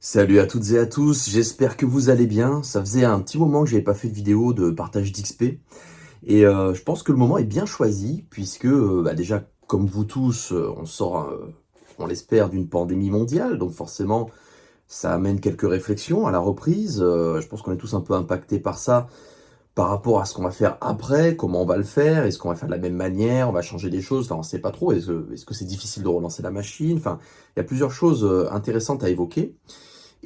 Salut à toutes et à tous, j'espère que vous allez bien. Ça faisait un petit moment que j'avais pas fait de vidéo de partage d'XP et je pense que le moment est bien choisi puisque déjà comme vous tous, on sort, on l'espère, d'une pandémie mondiale, donc forcément ça amène quelques réflexions à la reprise. Je pense qu'on est tous un peu impactés par ça, par rapport à ce qu'on va faire après, comment on va le faire, est-ce qu'on va faire de la même manière, on va changer des choses, enfin on sait pas trop, est-ce que c'est difficile de relancer la machine, enfin il y a plusieurs choses intéressantes à évoquer.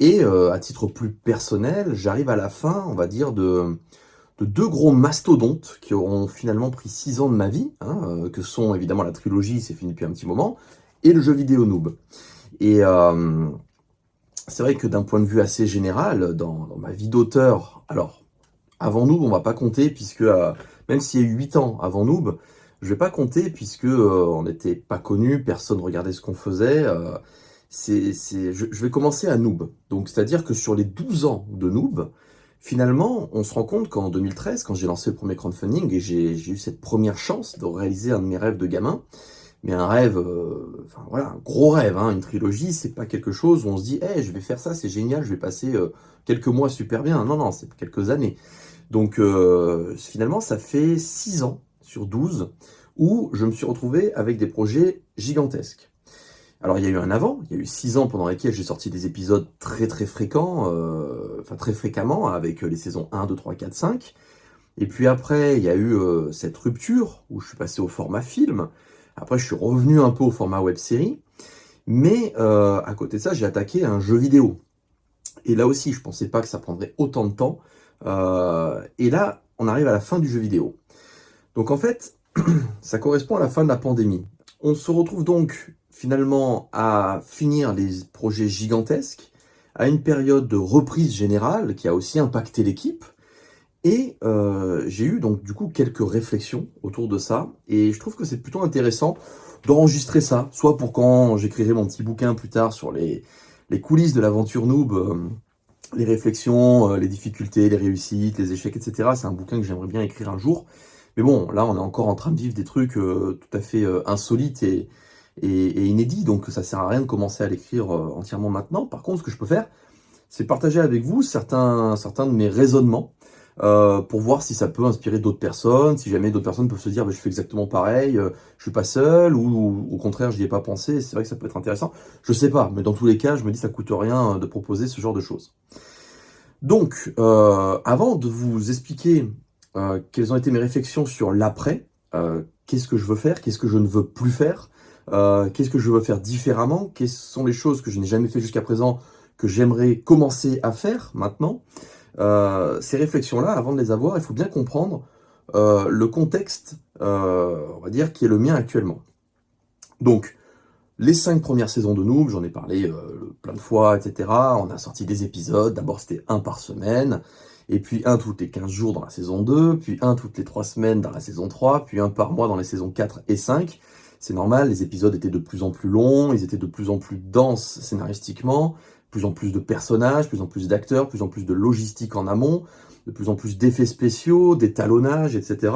Et à titre plus personnel, j'arrive à la fin, on va dire, de 2 gros mastodontes qui auront finalement pris 6 ans de ma vie, hein, que sont évidemment la trilogie, c'est fini depuis un petit moment, et le jeu vidéo Noob. Et c'est vrai que d'un point de vue assez général, dans ma vie d'auteur, alors avant Noob, on va pas compter puisque, même s'il y a eu 8 ans avant Noob, je vais pas compter puisque, on n'était pas connus, personne regardait ce qu'on faisait, je vais commencer à Noob. Donc c'est-à-dire que sur les 12 ans de Noob, finalement, on se rend compte qu'en 2013, quand j'ai lancé le premier crowdfunding et j'ai eu cette première chance de réaliser un de mes rêves de gamin, mais un rêve, enfin voilà, un gros rêve, hein, une trilogie, c'est pas quelque chose où on se dit: «Hey, je vais faire ça, c'est génial, je vais passer, quelques mois super bien». Non, non, c'est quelques années. Donc finalement, ça fait 6 ans sur 12 où je me suis retrouvé avec des projets gigantesques. Alors il y a eu un avant, il y a eu 6 ans pendant lesquels j'ai sorti des épisodes très très fréquents, enfin très fréquemment avec les saisons 1, 2, 3, 4, 5. Et puis après, il y a eu cette rupture où je suis passé au format film. Après, je suis revenu un peu au format web série. Mais à côté de ça, j'ai attaqué un jeu vidéo. Et là aussi, je pensais pas que ça prendrait autant de temps. Et là, on arrive à la fin du jeu vidéo. Donc en fait, ça correspond à la fin de la pandémie. On se retrouve donc finalement à finir les projets gigantesques, à une période de reprise générale qui a aussi impacté l'équipe. Et j'ai eu donc du coup quelques réflexions autour de ça. Et je trouve que c'est plutôt intéressant d'enregistrer ça, soit pour quand j'écrirai mon petit bouquin plus tard sur les coulisses de l'aventure Noob, les réflexions, les difficultés, les réussites, les échecs, etc. C'est un bouquin que j'aimerais bien écrire un jour. Mais bon, là, on est encore en train de vivre des trucs tout à fait insolites et inédits, donc ça sert à rien de commencer à l'écrire entièrement maintenant. Par contre, ce que je peux faire, c'est partager avec vous certains de mes raisonnements pour voir si ça peut inspirer d'autres personnes, si jamais d'autres personnes peuvent se dire bah, je fais exactement pareil, je suis pas seul, ou au contraire, j'y ai pas pensé, c'est vrai que ça peut être intéressant. Je sais pas, mais dans tous les cas, je me dis ça coûte rien de proposer ce genre de choses. Donc, avant de vous expliquer quelles ont été mes réflexions sur l'après, qu'est-ce que je veux faire, qu'est-ce que je ne veux plus faire, qu'est-ce que je veux faire différemment, quelles sont les choses que je n'ai jamais fait jusqu'à présent, que j'aimerais commencer à faire maintenant. Ces réflexions-là, avant de les avoir, il faut bien comprendre le contexte, on va dire, qui est le mien actuellement. Donc, les 5 premières saisons de Noob, j'en ai parlé plein de fois, etc. On a sorti des épisodes. D'abord, c'était un par semaine, et puis un tous les 15 jours dans la saison 2, puis un toutes les 3 semaines dans la saison 3, puis un par mois dans les saisons 4 et 5. C'est normal, les épisodes étaient de plus en plus longs, ils étaient de plus en plus denses scénaristiquement, plus en plus de personnages, plus en plus d'acteurs, plus en plus de logistique en amont, de plus en plus d'effets spéciaux, d'étalonnage, etc.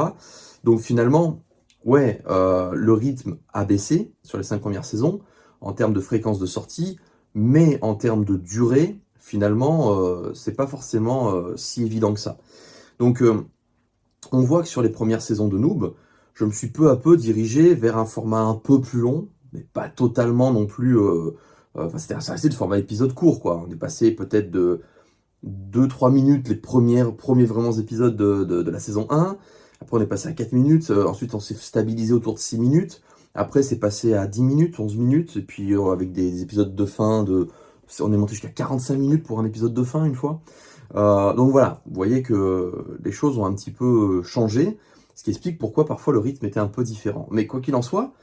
Donc finalement, ouais, le rythme a baissé sur les 5 premières saisons, en termes de fréquence de sortie, mais en termes de durée, finalement, c'est pas forcément si évident que ça. Donc, on voit que sur les premières saisons de Noob, je me suis peu à peu dirigé vers un format un peu plus long, mais pas totalement non plus. Enfin, ça restait de format épisode court, quoi. On est passé peut-être de 2-3 minutes les premiers vraiment épisodes de la saison 1. Après, on est passé à 4 minutes. Ensuite, on s'est stabilisé autour de 6 minutes. Après, c'est passé à 10 minutes, 11 minutes. Et puis, avec des épisodes de fin, on est monté jusqu'à 45 minutes pour un épisode de fin, une fois. Donc voilà, vous voyez que les choses ont un petit peu changé, ce qui explique pourquoi parfois le rythme était un peu différent. Mais quoi qu'il en soit,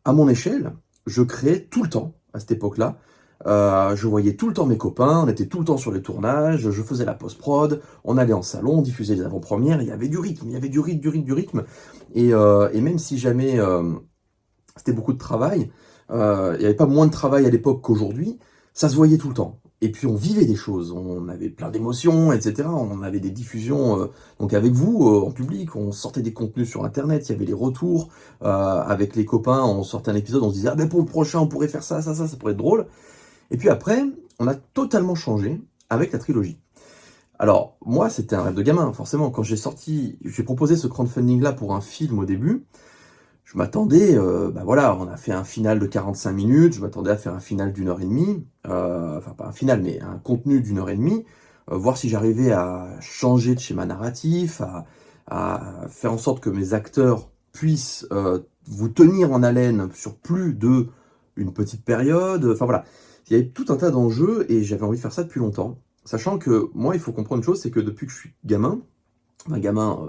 à mon échelle, je créais tout le temps à cette époque-là. Je voyais tout le temps mes copains, on était tout le temps sur les tournages, je faisais la post-prod, on allait en salon, on diffusait les avant-premières, il y avait du rythme, il y avait du rythme, du rythme, du rythme. Et même si jamais c'était beaucoup de travail, il n'y avait pas moins de travail à l'époque qu'aujourd'hui, ça se voyait tout le temps. Et puis on vivait des choses, on avait plein d'émotions, etc. On avait des diffusions, donc avec vous, en public, on sortait des contenus sur Internet, il y avait les retours, avec les copains, on sortait un épisode, on se disait, ah ben pour le prochain, on pourrait faire ça, ça pourrait être drôle. Et puis après, on a totalement changé avec la trilogie. Alors, moi, c'était un rêve de gamin, forcément. Quand j'ai proposé ce crowdfunding-là pour un film au début, je m'attendais, bah voilà, on a fait un final de 45 minutes, je m'attendais à faire un final d'1 h 30, enfin pas un final, mais un contenu d'1 h 30, voir si j'arrivais à changer de schéma narratif, à faire en sorte que mes acteurs puissent vous tenir en haleine sur plus de une petite période, enfin voilà. Il y avait tout un tas d'enjeux et j'avais envie de faire ça depuis longtemps. Sachant que moi, il faut comprendre une chose, c'est que depuis que je suis gamin, un gamin,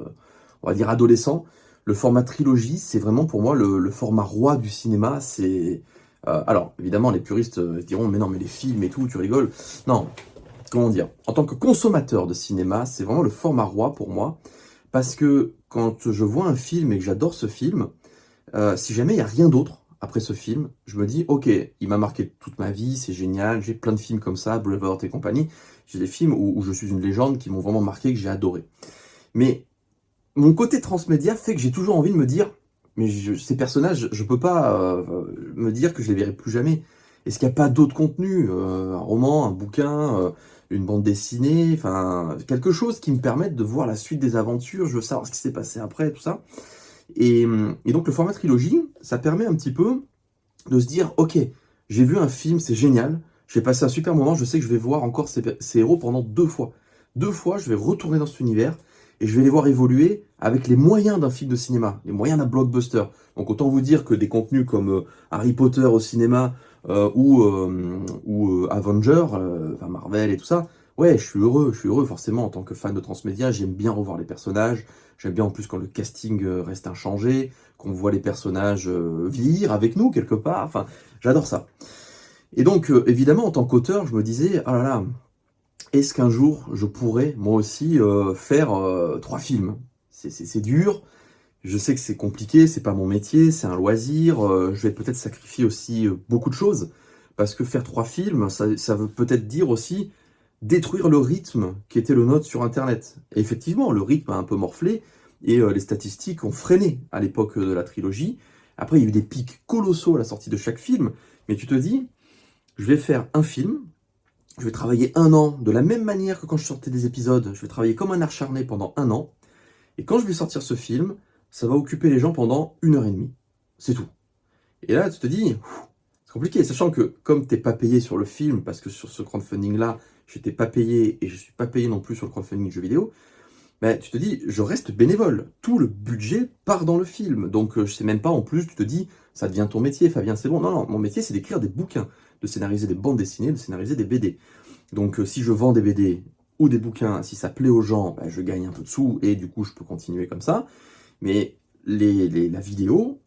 on va dire adolescent, le format trilogie, c'est vraiment pour moi le format roi du cinéma. Alors, évidemment, les puristes diront, mais non, mais les films et tout, tu rigoles. Non, comment dire, en tant que consommateur de cinéma, c'est vraiment le format roi pour moi, parce que quand je vois un film et que j'adore ce film, si jamais il n'y a rien d'autre après ce film, je me dis, ok, il m'a marqué toute ma vie, c'est génial, j'ai plein de films comme ça, Braveheart et compagnie, j'ai des films où je suis une légende qui m'ont vraiment marqué, que j'ai adoré. Mais mon côté transmédia fait que j'ai toujours envie de me dire, mais ces personnages, je peux pas me dire que je les verrai plus jamais. Est-ce qu'il n'y a pas d'autres contenus, un roman, un bouquin, une bande dessinée, enfin quelque chose qui me permette de voir la suite des aventures, je veux savoir ce qui s'est passé après, tout ça. Et donc le format trilogie, ça permet un petit peu de se dire, ok, j'ai vu un film, c'est génial, j'ai passé un super moment, je sais que je vais voir encore ces héros pendant 2 fois. 2 fois, je vais retourner dans cet univers et je vais les voir évoluer avec les moyens d'un film de cinéma, les moyens d'un blockbuster. Donc autant vous dire que des contenus comme Harry Potter au cinéma ou Avenger, enfin Marvel et tout ça, ouais, je suis heureux forcément en tant que fan de transmédia, j'aime bien revoir les personnages, j'aime bien en plus quand le casting reste inchangé, qu'on voit les personnages vieillir avec nous quelque part, enfin, j'adore ça. Et donc, évidemment, en tant qu'auteur, je me disais, oh là là, est-ce qu'un jour, je pourrais, moi aussi, faire 3 films? C'est dur, je sais que c'est compliqué, c'est pas mon métier, c'est un loisir, je vais peut-être sacrifier aussi beaucoup de choses, parce que faire 3 films, ça veut peut-être dire aussi détruire le rythme qui était le nôtre sur Internet. Et effectivement, le rythme a un peu morflé, et les statistiques ont freiné à l'époque de la trilogie. Après, il y a eu des pics colossaux à la sortie de chaque film, mais tu te dis, je vais faire un film, je vais travailler 1 an, de la même manière que quand je sortais des épisodes, je vais travailler comme un acharné pendant 1 an, et quand je vais sortir ce film, ça va occuper les gens pendant 1 h 30. C'est tout. Et là, tu te dis, c'est compliqué, sachant que comme t'es pas payé sur le film, parce que sur ce crowdfunding-là, j'étais pas payé et je suis pas payé non plus sur le crowdfunding jeux vidéo, ben, tu te dis, je reste bénévole. Tout le budget part dans le film. Donc, je sais même pas, en plus, tu te dis, ça devient ton métier, Fabien, c'est bon. Non, non, mon métier, c'est d'écrire des bouquins, de scénariser des bandes dessinées, de scénariser des BD. Donc, si je vends des BD ou des bouquins, si ça plaît aux gens, ben, je gagne un peu de sous et du coup, je peux continuer comme ça. Mais la vidéo,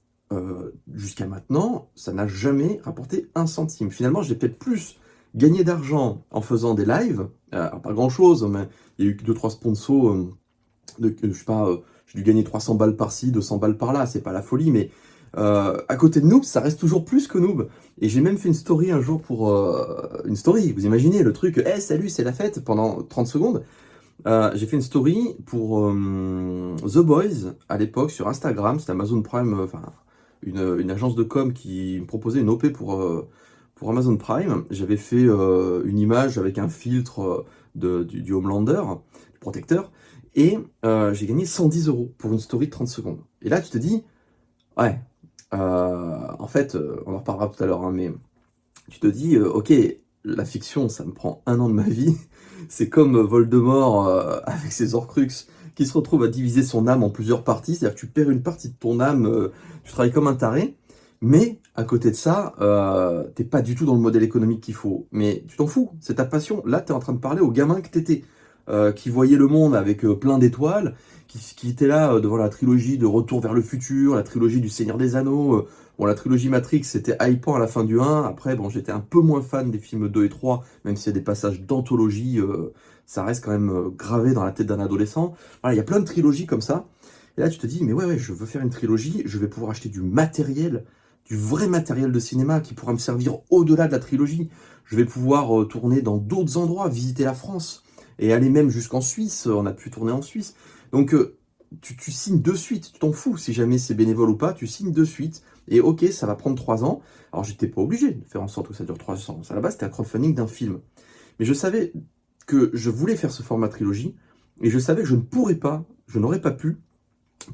jusqu'à maintenant, ça n'a jamais rapporté 1 centime. Finalement, j'ai peut-être plus gagné d'argent en faisant des lives, pas grand-chose, mais il y a eu que 2-3 sponsors, je sais pas, j'ai dû gagner 300 balles par-ci, 200 balles par-là, c'est pas la folie, mais à côté de Noob, ça reste toujours plus que Noob. Et j'ai même fait une story un jour pour... une story, vous imaginez, le truc, hey, salut, c'est la fête, pendant 30 secondes. J'ai fait une story pour The Boys, à l'époque, sur Instagram, c'était Amazon Prime, enfin, une agence de com qui me proposait une OP pour Amazon Prime. J'avais fait une image avec un filtre du Homelander, du protecteur, et j'ai gagné 110 € pour une story de 30 secondes. Et là, tu te dis, ouais, en fait, on en reparlera tout à l'heure, hein, mais tu te dis, ok, la fiction, ça me prend 1 an de ma vie. C'est comme Voldemort avec ses Horcruxes qui se retrouve à diviser son âme en plusieurs parties. C'est-à-dire que tu perds une partie de ton âme, tu travailles comme un taré. Mais à côté de ça, t'es pas du tout dans le modèle économique qu'il faut. Mais tu t'en fous, c'est ta passion. Là, t'es en train de parler au gamin que t'étais, qui voyait le monde avec plein d'étoiles, qui était là devant la trilogie de Retour vers le futur, la trilogie du Seigneur des Anneaux. Bon, la trilogie Matrix, c'était hypant à la fin du 1. Après, bon, j'étais un peu moins fan des films 2 et 3, même s'il y a des passages d'anthologie, ça reste quand même gravé dans la tête d'un adolescent. Voilà, il y a plein de trilogies comme ça. Et là, tu te dis, mais ouais, je veux faire une trilogie, je vais pouvoir acheter du matériel, du vrai matériel de cinéma qui pourra me servir au-delà de la trilogie. Je vais pouvoir tourner dans d'autres endroits, visiter la France, et aller même jusqu'en Suisse. On a pu tourner en Suisse. Donc, tu signes de suite, tu t'en fous si jamais c'est bénévole ou pas, tu signes de suite. Et ok, ça va prendre 3 ans. Alors j'étais pas obligé de faire en sorte que ça dure 3 ans. À la base, c'était un crowdfunding d'un film. Mais je savais que je voulais faire ce format trilogie, et je savais que je ne pourrais pas, je n'aurais pas pu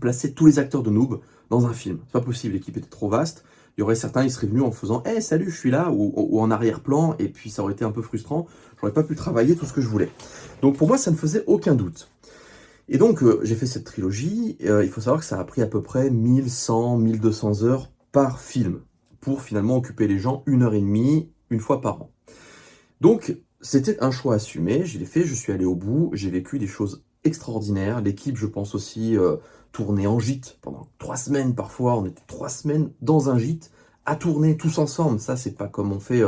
placer tous les acteurs de Noob dans un film. C'est pas possible, l'équipe était trop vaste. Il y aurait certains, ils seraient venus en faisant hey, salut, je suis là, ou en arrière-plan, et puis ça aurait été un peu frustrant. J'aurais pas pu travailler tout ce que je voulais. Donc pour moi, ça ne faisait aucun doute. Et donc, j'ai fait cette trilogie. Il faut savoir que ça a pris à peu près 1100, 1200 heures par film pour finalement occuper les gens 1 heure et demie, une fois par an. Donc, c'était un choix assumé. Je l'ai fait, je suis allé au bout. J'ai vécu des choses extraordinaires. L'équipe, je pense aussi, tournait en gîte pendant 3 semaines parfois. On était 3 semaines dans un gîte à tourner tous ensemble. Ça, c'est pas comme on fait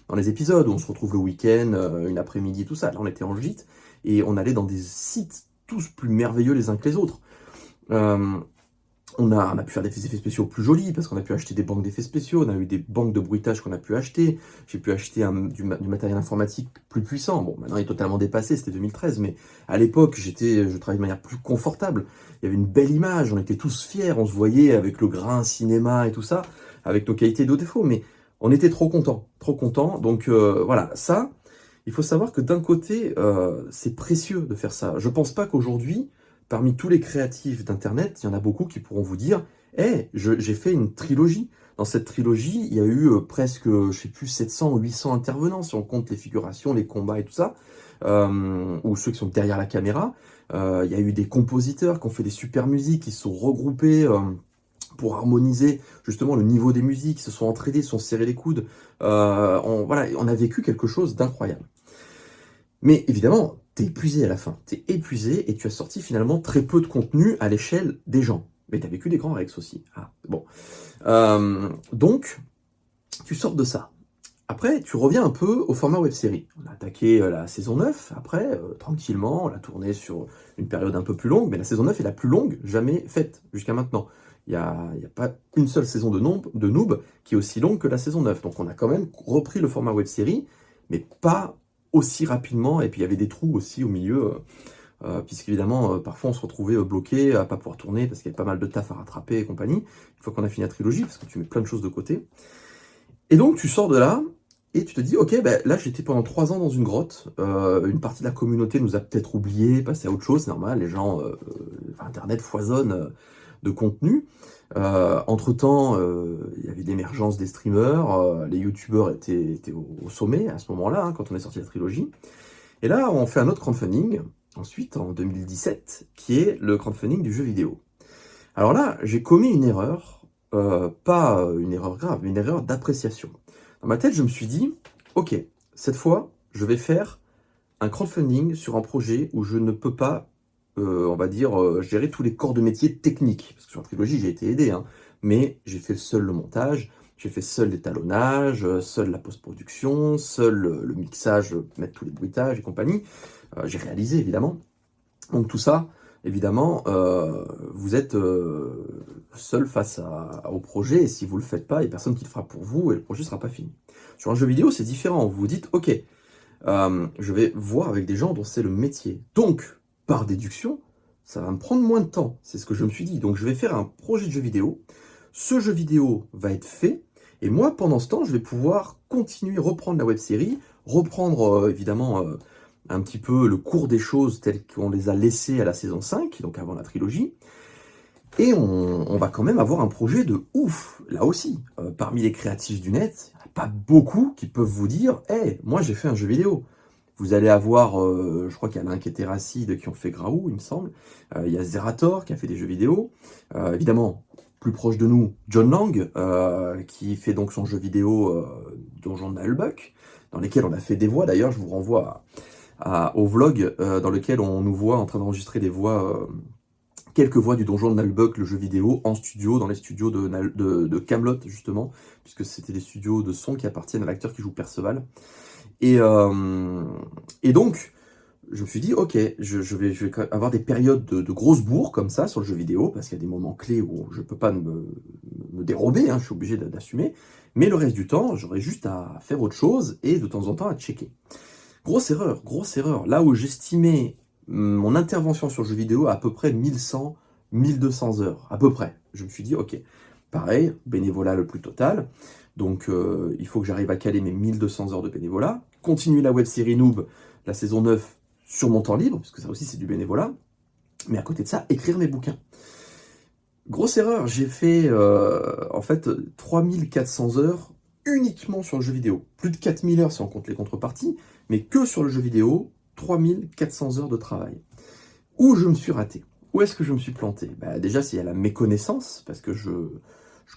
dans les épisodes où on se retrouve le week-end, une après-midi, tout ça. Là, on était en gîte et on allait dans des sites tous plus merveilleux les uns que les autres. On a pu faire des effets spéciaux plus jolis parce qu'on a pu acheter des banques d'effets spéciaux, on a eu des banques de bruitage qu'on a pu acheter. J'ai pu acheter du matériel informatique plus puissant. Bon, maintenant il est totalement dépassé, c'était 2013, mais à l'époque, je travaillais de manière plus confortable. Il y avait une belle image, on était tous fiers, on se voyait avec le grain cinéma et tout ça, avec nos qualités et nos défauts, mais on était trop contents, trop contents. Donc voilà, ça, il faut savoir que d'un côté, c'est précieux de faire ça. Je pense pas qu'aujourd'hui, parmi tous les créatifs d'Internet, il y en a beaucoup qui pourront vous dire « Hey, j'ai fait une trilogie ». Dans cette trilogie, il y a eu presque, je sais plus, 700 ou 800 intervenants, si on compte les figurations, les combats et tout ça, ou ceux qui sont derrière la caméra. Il y a eu des compositeurs qui ont fait des super musiques, qui se sont regroupés pour harmoniser justement le niveau des musiques, se sont entraînés, se sont serrés les coudes. Voilà, on a vécu quelque chose d'incroyable. Mais évidemment, t'es épuisé à la fin. T'es épuisé et tu as sorti finalement très peu de contenu à l'échelle des gens. Mais t'as vécu des grands Rex aussi. Ah, bon. Donc, tu sors de ça. Après, tu reviens un peu au format web-série. On a attaqué la saison 9, après, tranquillement, on l'a tourné sur une période un peu plus longue, mais la saison 9 est la plus longue jamais faite jusqu'à maintenant. Il n'y a pas une seule saison de Noob qui est aussi longue que la saison 9. Donc on a quand même repris le format web-série, mais pas aussi rapidement, et puis il y avait des trous aussi au milieu, puisqu'évidemment, parfois on se retrouvait bloqué à pas pouvoir tourner, parce qu'il y avait pas mal de taf à rattraper et compagnie, une fois qu'on a fini la trilogie, parce que tu mets plein de choses de côté. Et donc tu sors de là, et tu te dis, ok, ben, là j'étais pendant 3 ans dans une grotte, une partie de la communauté nous a peut-être oubliés, passé à autre chose, c'est normal, les gens, Internet foisonne de contenu. Entre-temps, il y avait l'émergence des streamers, les youtubeurs étaient au sommet à ce moment-là, hein, quand on est sorti de la trilogie. Et là, on fait un autre crowdfunding, ensuite en 2017, qui est le crowdfunding du jeu vidéo. Alors là, j'ai commis une erreur, pas une erreur grave, mais une erreur d'appréciation. Dans ma tête, je me suis dit, ok, cette fois, je vais faire un crowdfunding sur un projet où je ne peux pas on va dire, gérer tous les corps de métier techniques. Parce que sur la trilogie, j'ai été aidé, hein, mais j'ai fait seul le montage, j'ai fait seul l'étalonnage, seul la post-production, seul le mixage, mettre tous les bruitages et compagnie. J'ai réalisé, évidemment. Donc tout ça, évidemment, vous êtes seul face au projet, et si vous ne le faites pas, il n'y a personne qui le fera pour vous, et le projet ne sera pas fini. Sur un jeu vidéo, c'est différent. Vous vous dites, ok, je vais voir avec des gens dont c'est le métier. Donc, par déduction, ça va me prendre moins de temps. C'est ce que je me suis dit. Donc je vais faire un projet de jeu vidéo. Ce jeu vidéo va être fait. Et moi, pendant ce temps, je vais pouvoir continuer, reprendre la web-série, reprendre évidemment un petit peu le cours des choses telles qu'on les a laissées à la saison 5, donc avant la trilogie. Et on va quand même avoir un projet de ouf, là aussi. Parmi les créatifs du net, il n'y en a pas beaucoup qui peuvent vous dire « Hey, moi j'ai fait un jeu vidéo ». Vous allez avoir, je crois qu'il y en a un qui était Racide qui ont fait Graou, il me semble. Il y a Zerator qui a fait des jeux vidéo. Évidemment, plus proche de nous, John Lang, qui fait donc son jeu vidéo Donjon de Nullbuck, dans lesquels on a fait des voix. D'ailleurs, je vous renvoie au vlog dans lequel on nous voit en train d'enregistrer des voix, quelques voix du Donjon de Nullbuck, le jeu vidéo, en studio, dans les studios de Camelot, justement, puisque c'était des studios de son qui appartiennent à l'acteur qui joue Perceval. Et donc, je me suis dit, ok, je vais avoir des périodes de grosses bourres comme ça sur le jeu vidéo, parce qu'il y a des moments clés où je ne peux pas me dérober, hein, je suis obligé d'assumer, mais le reste du temps, j'aurai juste à faire autre chose et de temps en temps à checker. Grosse erreur. Là où j'estimais mon intervention sur le jeu vidéo à peu près 1100, 1200 heures, à peu près. Je me suis dit, ok, Pareil, bénévolat le plus total. Donc il faut que j'arrive à caler mes 1200 heures de bénévolat. Continuer la web-série Noob, la saison 9, sur mon temps libre, parce que ça aussi c'est du bénévolat. Mais à côté de ça, écrire mes bouquins. Grosse erreur, j'ai fait en fait 3400 heures uniquement sur le jeu vidéo. Plus de 4000 heures si on compte les contreparties, mais que sur le jeu vidéo, 3400 heures de travail. Où je me suis raté? Où est-ce que je me suis planté? Bah, déjà, c'est à la méconnaissance, parce que je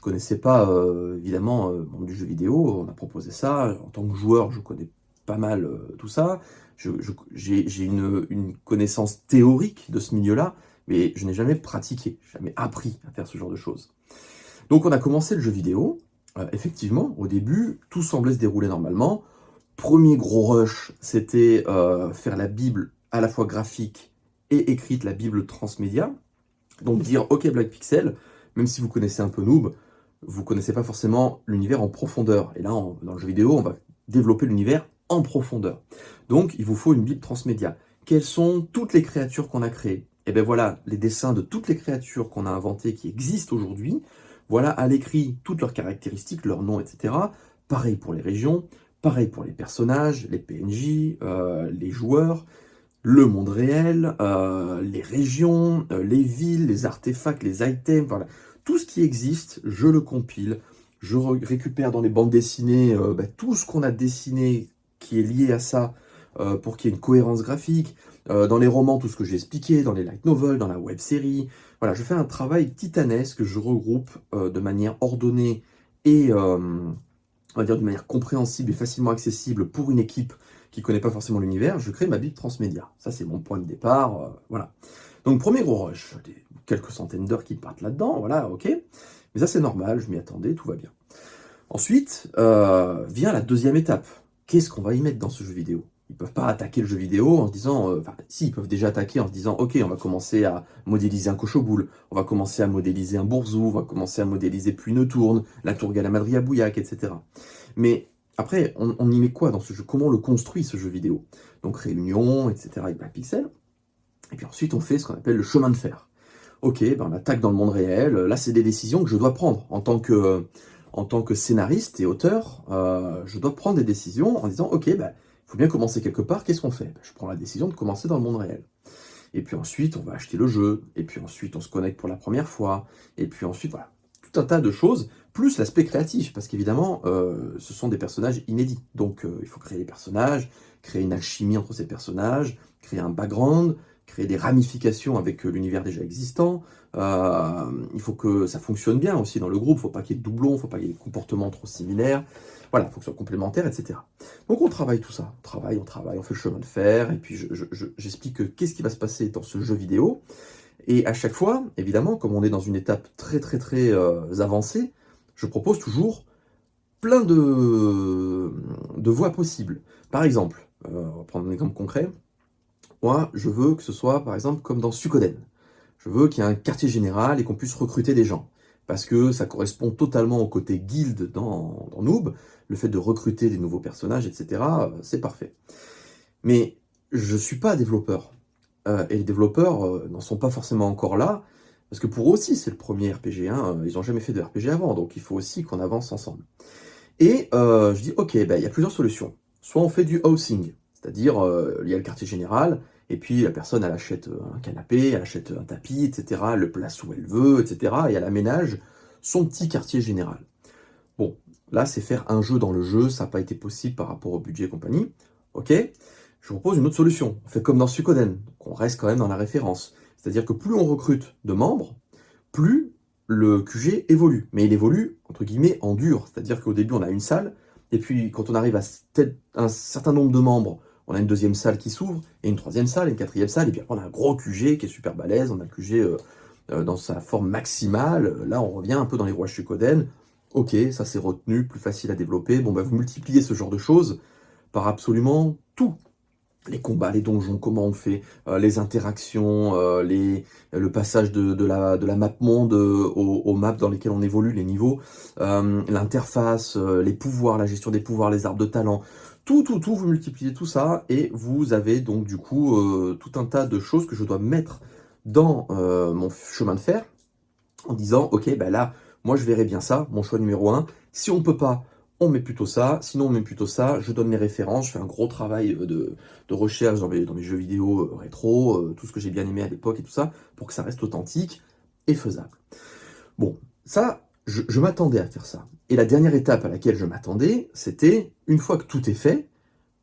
connaissais pas évidemment le monde du jeu vidéo. On m'a proposé ça. En tant que joueur, je connais pas mal tout ça. J'ai une connaissance théorique de ce milieu-là, mais je n'ai jamais pratiqué, jamais appris à faire ce genre de choses. Donc on a commencé le jeu vidéo. Effectivement, au début, tout semblait se dérouler normalement. Premier gros rush, c'était faire la Bible à la fois graphique et écrite, la Bible transmédia. Donc dire, ok Black Pixel, même si vous connaissez un peu Noob, vous connaissez pas forcément l'univers en profondeur. Et là, dans le jeu vidéo, on va développer l'univers en profondeur. Donc, il vous faut une Bible transmédia. Quelles sont toutes les créatures qu'on a créées? Et bien voilà, les dessins de toutes les créatures qu'on a inventées, qui existent aujourd'hui. Voilà à l'écrit toutes leurs caractéristiques, leurs noms, etc. Pareil pour les régions, pareil pour les personnages, les PNJ, les joueurs, le monde réel, les régions, les villes, les artefacts, les items, voilà. Tout ce qui existe, je le compile, je récupère dans les bandes dessinées tout ce qu'on a dessiné qui est lié à ça pour qu'il y ait une cohérence graphique, dans les romans, tout ce que j'ai expliqué, dans les light novels, dans la web série. Voilà, je fais un travail titanesque que je regroupe de manière ordonnée et on va dire de manière compréhensible et facilement accessible pour une équipe qui ne connaît pas forcément l'univers. Je crée ma Bible transmédia. Ça, c'est mon point de départ. Voilà. Donc, premier gros rush, quelques centaines d'heures qui partent là-dedans, voilà, ok. Mais ça, c'est normal, je m'y attendais, tout va bien. Ensuite, vient la deuxième étape. Qu'est-ce qu'on va y mettre dans ce jeu vidéo? Ils ne peuvent pas attaquer le jeu vidéo en se disant... Enfin, si, ils peuvent déjà attaquer en se disant, ok, on va commencer à modéliser un cochoboule, on va commencer à modéliser un bourzou, on va commencer à modéliser puis une tourne, la tour Galamadria Bouillac, etc. Mais après, on y met quoi dans ce jeu? Comment on le construit, ce jeu vidéo? Donc, réunion, etc. avec Black Pixel. Et puis ensuite, on fait ce qu'on appelle le chemin de fer. Ok, ben on attaque dans le monde réel. Là, c'est des décisions que je dois prendre. En tant que scénariste et auteur, je dois prendre des décisions en disant, ok, il faut bien commencer quelque part. Qu'est-ce qu'on fait? Je prends la décision de commencer dans le monde réel. Et puis ensuite, on va acheter le jeu. Et puis ensuite, on se connecte pour la première fois. Et puis ensuite, voilà. Tout un tas de choses, plus l'aspect créatif. Parce qu'évidemment, ce sont des personnages inédits. Donc, il faut créer les personnages, créer une alchimie entre ces personnages, créer un background, créer des ramifications avec l'univers déjà existant. Il faut que ça fonctionne bien aussi dans le groupe. Il ne faut pas qu'il y ait de doublons, il ne faut pas qu'il y ait des comportements trop similaires. Voilà, il faut que ce soit complémentaire, etc. Donc on travaille tout ça. On travaille, on fait le chemin de fer. Et puis j'explique qu'est-ce qui va se passer dans ce jeu vidéo. Et à chaque fois, évidemment, comme on est dans une étape très très très avancée, je propose toujours plein de voies possibles. Par exemple, on va prendre un exemple concret. Moi, je veux que ce soit, par exemple, comme dans Suikoden. Je veux qu'il y ait un quartier général et qu'on puisse recruter des gens. Parce que ça correspond totalement au côté guild dans Noob. Le fait de recruter des nouveaux personnages, etc., c'est parfait. Mais je ne suis pas développeur. Et les développeurs n'en sont pas forcément encore là. Parce que pour eux aussi, c'est le premier RPG. Hein, ils n'ont jamais fait de RPG avant. Donc il faut aussi qu'on avance ensemble. Et je dis, ok, il y a plusieurs solutions. Soit on fait du housing, c'est-à-dire il y a le quartier général, et puis la personne, elle achète un canapé, elle achète un tapis, etc., elle le place où elle veut, etc., et elle aménage son petit quartier général. Bon, là, c'est faire un jeu dans le jeu, ça n'a pas été possible par rapport au budget et compagnie. Ok, je vous propose une autre solution. On fait comme dans Suikoden, on reste quand même dans la référence. C'est-à-dire que plus on recrute de membres, plus le QG évolue. Mais il évolue, entre guillemets, en dur. C'est-à-dire qu'au début, on a une salle, et puis quand on arrive à un certain nombre de membres, on a une deuxième salle qui s'ouvre, et une troisième salle, et une quatrième salle, et puis après on a un gros QG qui est super balèze, on a le QG dans sa forme maximale. Là, on revient un peu dans les rouages Suikoden. Ok, ça c'est retenu, plus facile à développer. Bon, vous multipliez ce genre de choses par absolument tout. Les combats, les donjons, comment on fait, les interactions, le passage de la map monde aux maps dans lesquelles on évolue, les niveaux, l'interface, les pouvoirs, la gestion des pouvoirs, les arbres de talent, tout, vous multipliez tout ça et vous avez donc du coup tout un tas de choses que je dois mettre dans mon chemin de fer en disant, ok, là, moi je verrais bien ça, mon choix numéro un. Si on peut pas, on met plutôt ça, sinon on met plutôt ça, je donne mes références, je fais un gros travail de recherche dans mes jeux vidéo rétro, tout ce que j'ai bien aimé à l'époque et tout ça, pour que ça reste authentique et faisable. Bon, ça, je m'attendais à faire ça. Et la dernière étape à laquelle je m'attendais, c'était, une fois que tout est fait,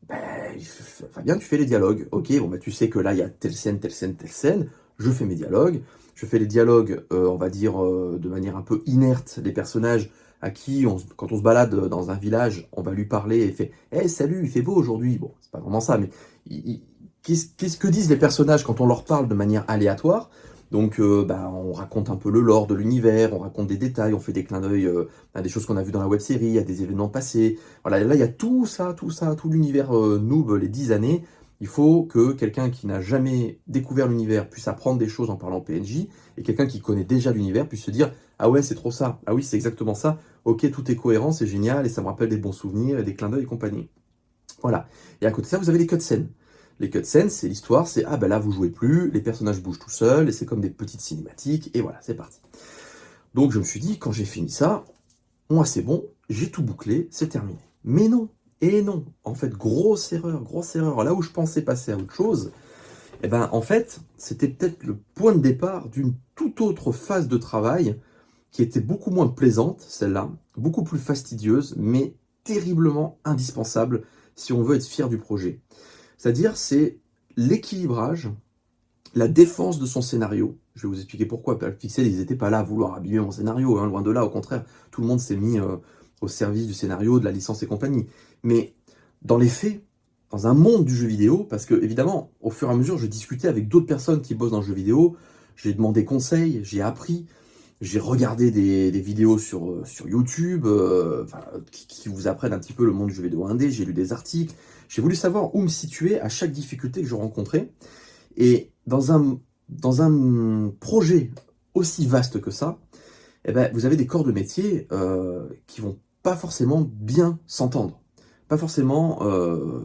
ben, Fabien, tu fais les dialogues. Ok, bon, bah, tu sais que là, il y a telle scène, telle scène, telle scène. Je fais mes dialogues. Je fais les dialogues, on va dire, de manière un peu inerte, des personnages à qui, quand on se balade dans un village, on va lui parler et fait hey, salut, il fait beau aujourd'hui. Bon, c'est pas vraiment ça, mais qu'est-ce que disent les personnages quand on leur parle de manière aléatoire? Donc, bah, on raconte un peu le lore de l'univers, on raconte des détails, on fait des clins d'œil à des choses qu'on a vues dans la web-série, à des événements passés. Voilà, là, il y a tout ça, tout l'univers noob, les 10 années. Il faut que quelqu'un qui n'a jamais découvert l'univers puisse apprendre des choses en parlant PNJ, et quelqu'un qui connaît déjà l'univers puisse se dire ah ouais, c'est trop ça, ah oui, c'est exactement ça, ok, tout est cohérent, c'est génial, et ça me rappelle des bons souvenirs, et des clins d'œil et compagnie. Voilà. Et à côté de ça, vous avez les cutscenes. Les cutscenes, c'est l'histoire, c'est ah ben là vous jouez plus, les personnages bougent tout seuls, et c'est comme des petites cinématiques, et voilà, c'est parti. Donc je me suis dit, quand j'ai fini ça, moi c'est bon, j'ai tout bouclé, c'est terminé. Mais non, et non, en fait, grosse erreur, là où je pensais passer à autre chose, et ben en fait, c'était peut-être le point de départ d'une toute autre phase de travail qui était beaucoup moins plaisante, celle-là, beaucoup plus fastidieuse, mais terriblement indispensable si on veut être fier du projet. C'est-à-dire, c'est l'équilibrage, la défense de son scénario. Je vais vous expliquer pourquoi. Pixel, ils n'étaient pas là à vouloir abîmer mon scénario, hein, loin de là, au contraire. Tout le monde s'est mis au service du scénario, de la licence et compagnie. Mais dans les faits, dans un monde du jeu vidéo, parce que évidemment, au fur et à mesure, je discutais avec d'autres personnes qui bossent dans le jeu vidéo, j'ai demandé conseil, j'ai appris, j'ai regardé des vidéos sur YouTube qui vous apprennent un petit peu le monde du jeu vidéo indé, j'ai lu des articles, j'ai voulu savoir où me situer à chaque difficulté que je rencontrais. Et dans un projet aussi vaste que ça, eh ben, vous avez des corps de métier qui vont pas forcément bien s'entendre. Pas forcément,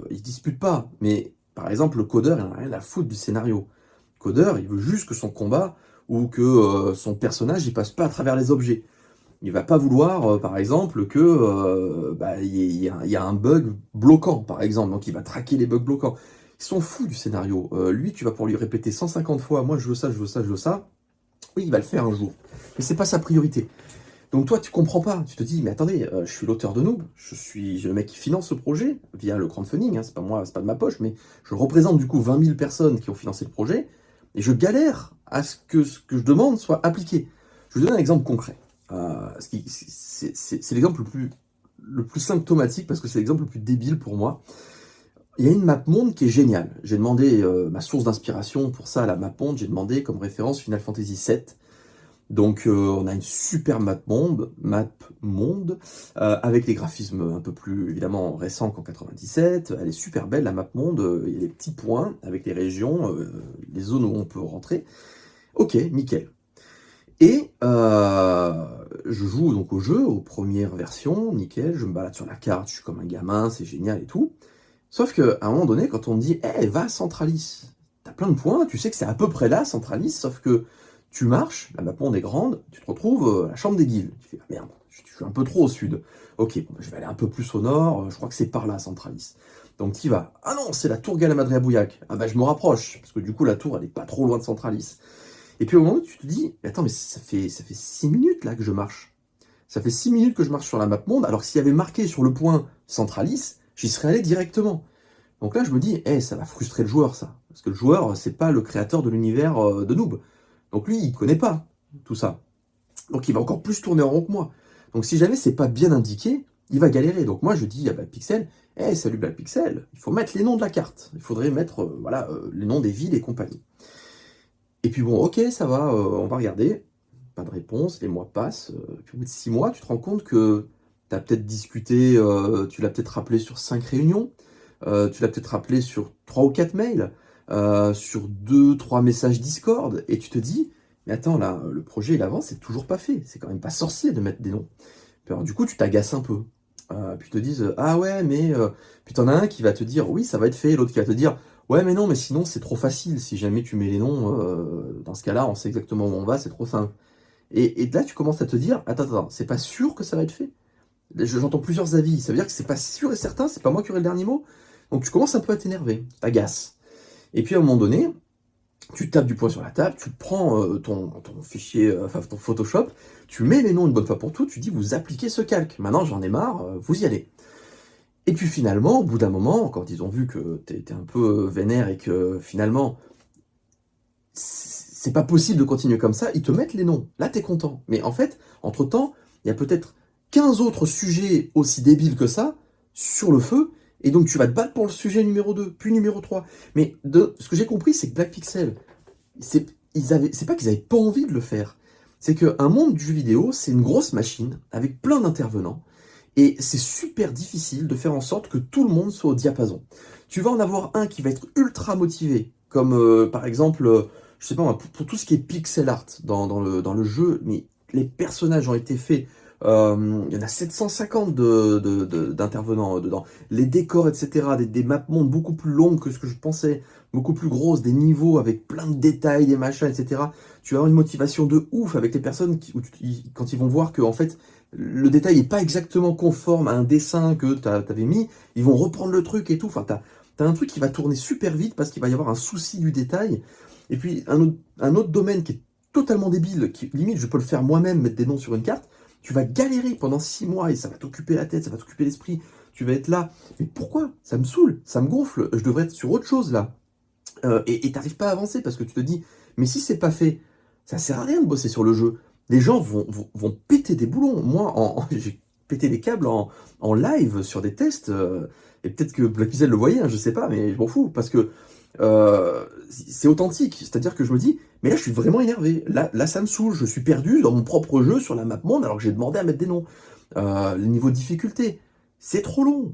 ils se disputent pas, mais par exemple, le codeur, il n'a rien à foutre du scénario. Le codeur, il veut juste que son combat ou que son personnage, il passe pas à travers les objets. Il va pas vouloir, par exemple, que y a un bug bloquant, par exemple. Donc il va traquer les bugs bloquants. Ils sont fous du scénario. Lui, tu vas pour lui répéter 150 fois, moi je veux ça, je veux ça, je veux ça. Oui, il va le faire un jour. Mais c'est pas sa priorité. Donc toi, tu comprends pas. Tu te dis, mais attendez, je suis l'auteur de Noob, je suis le mec qui finance ce projet via le crowdfunding, hein, c'est pas moi, c'est pas de ma poche, mais je représente du coup 20 000 personnes qui ont financé le projet, et je galère à ce que je demande soit appliqué. Je vous donne un exemple concret. C'est l'exemple le plus symptomatique parce que c'est l'exemple le plus débile pour moi. Il y a une map monde qui est géniale. J'ai demandé ma source d'inspiration pour ça à la map monde, j'ai demandé comme référence Final Fantasy VII. Donc on a une super map monde avec des graphismes un peu plus évidemment récents qu'en 97. Elle est super belle la map monde, il y a des petits points avec les régions, les zones où on peut rentrer. Ok, nickel. Et je joue donc au jeu, aux premières versions, nickel, je me balade sur la carte, je suis comme un gamin, c'est génial et tout. Sauf qu'à un moment donné, quand on me dit hey, va à Centralis, t'as plein de points, tu sais que c'est à peu près là, Centralis, sauf que tu marches, la map monde est grande, tu te retrouves à la chambre des guildes. Tu fais ah merde, je suis un peu trop au sud. Ok, bon, je vais aller un peu plus au nord, je crois que c'est par là, Centralis. Donc t'y vas. Ah non, c'est la tour Galamadria Bouillac. Ah bah je me rapproche, parce que du coup la tour elle est pas trop loin de Centralis. Et puis au moment où tu te dis, mais attends, mais ça fait 6 minutes là que je marche. Ça fait 6 minutes que je marche sur la map monde, alors que s'il y avait marqué sur le point Centralis, j'y serais allé directement. Donc là, je me dis, ça va frustrer le joueur, ça. Parce que le joueur, c'est pas le créateur de l'univers de Noob. Donc lui, il connaît pas tout ça. Donc il va encore plus tourner en rond que moi. Donc si jamais c'est pas bien indiqué, il va galérer. Donc moi, je dis à Blackpixel, salut Blackpixel, il faut mettre les noms de la carte. Il faudrait mettre les noms des villes et compagnie. Et puis bon, ok, ça va, on va regarder. Pas de réponse, les mois passent. Puis au bout de 6 mois, tu te rends compte que tu as peut-être discuté, tu l'as peut-être rappelé sur 5 réunions, tu l'as peut-être rappelé sur 3 ou 4 mails, sur 2, 3 messages Discord, et tu te dis, mais attends, là, le projet, il avance, c'est toujours pas fait. C'est quand même pas sorcier de mettre des noms. Puis alors du coup, tu t'agaces un peu. Puis te disent, ah ouais, mais... Puis t'en as un qui va te dire, oui, ça va être fait, l'autre qui va te dire, ouais, mais non, mais sinon, c'est trop facile. Si jamais tu mets les noms, dans ce cas-là, on sait exactement où on va, c'est trop simple. Et là, tu commences à te dire: «Attends, c'est pas sûr que ça va être fait?» J'entends plusieurs avis, ça veut dire que c'est pas sûr et certain, c'est pas moi qui aurai le dernier mot? Donc tu commences un peu à t'énerver, t'agaces. Et puis à un moment donné, tu tapes du poing sur la table, tu prends, ton fichier, enfin ton Photoshop, tu mets les noms une bonne fois pour toutes, tu dis: «Vous appliquez ce calque. Maintenant j'en ai marre, vous y allez». Et puis finalement, au bout d'un moment, quand ils ont vu que tu étais un peu, vénère et que finalement, c'est pas possible de continuer comme ça, ils te mettent les noms. Là, tu es content. Mais en fait, entre-temps, il y a peut-être 15 autres sujets aussi débiles que ça sur le feu, et donc tu vas te battre pour le sujet numéro 2, puis numéro 3. Mais de ce que j'ai compris, c'est que Black Pixel, c'est pas qu'ils avaient pas envie de le faire. C'est qu'un monde du jeu vidéo, c'est une grosse machine avec plein d'intervenants. Et c'est super difficile de faire en sorte que tout le monde soit au diapason. Tu vas en avoir un qui va être ultra motivé, comme par exemple, je sais pas moi, pour tout ce qui est pixel art dans le jeu, mais les personnages ont été faits. Il y en a 750 d'intervenants dedans. Les décors, etc. Des maps mondes beaucoup plus longues que ce que je pensais, beaucoup plus grosses, des niveaux avec plein de détails, des machins, etc. Tu vas avoir une motivation de ouf avec les personnes quand ils vont voir que en fait le détail n'est pas exactement conforme à un dessin que tu avais mis, ils vont reprendre le truc et tout. Enfin, tu as un truc qui va tourner super vite parce qu'il va y avoir un souci du détail. Et puis, un autre domaine qui est totalement débile, qui limite, je peux le faire moi-même, mettre des noms sur une carte. Tu vas galérer pendant 6 mois et ça va t'occuper la tête, ça va t'occuper l'esprit. Tu vas être là. Mais pourquoi? Ça me saoule, ça me gonfle. Je devrais être sur autre chose là. Et t'arrives pas à avancer parce que tu te dis, mais si c'est pas fait, ça sert à rien de bosser sur le jeu. Les gens vont péter des boulons. Moi, j'ai pété des câbles en live sur des tests, et peut-être que Black Pixel le voyait, hein, je sais pas, mais je m'en fous, parce que c'est authentique. C'est-à-dire que je me dis, mais là, je suis vraiment énervé. Là, ça me saoule. Je suis perdu dans mon propre jeu sur la map monde, alors que j'ai demandé à mettre des noms. Le niveau de difficulté, c'est trop long.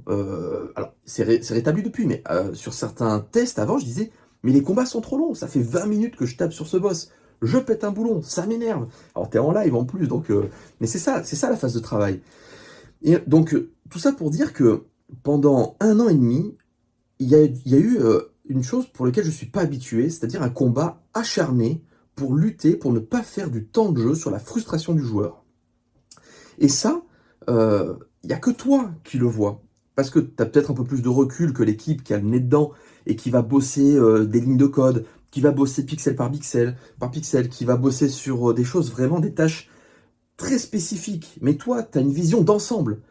Alors, c'est rétabli depuis, mais sur certains tests avant, je disais, mais les combats sont trop longs. Ça fait 20 minutes que je tape sur ce boss. Je pète un boulon, ça m'énerve. Alors, t'es en live en plus, donc. Mais c'est ça la phase de travail. Et donc, tout ça pour dire que pendant 1 an et demi, il y a eu une chose pour laquelle je ne suis pas habitué, c'est-à-dire un combat acharné pour lutter, pour ne pas faire du temps de jeu sur la frustration du joueur. Et ça, il n'y a que toi qui le vois. Parce que tu as peut-être un peu plus de recul que l'équipe qui a le nez dedans et qui va bosser des lignes de code, qui va bosser pixel par pixel, qui va bosser sur des choses, vraiment des tâches très spécifiques. Mais toi, tu as une vision d'ensemble.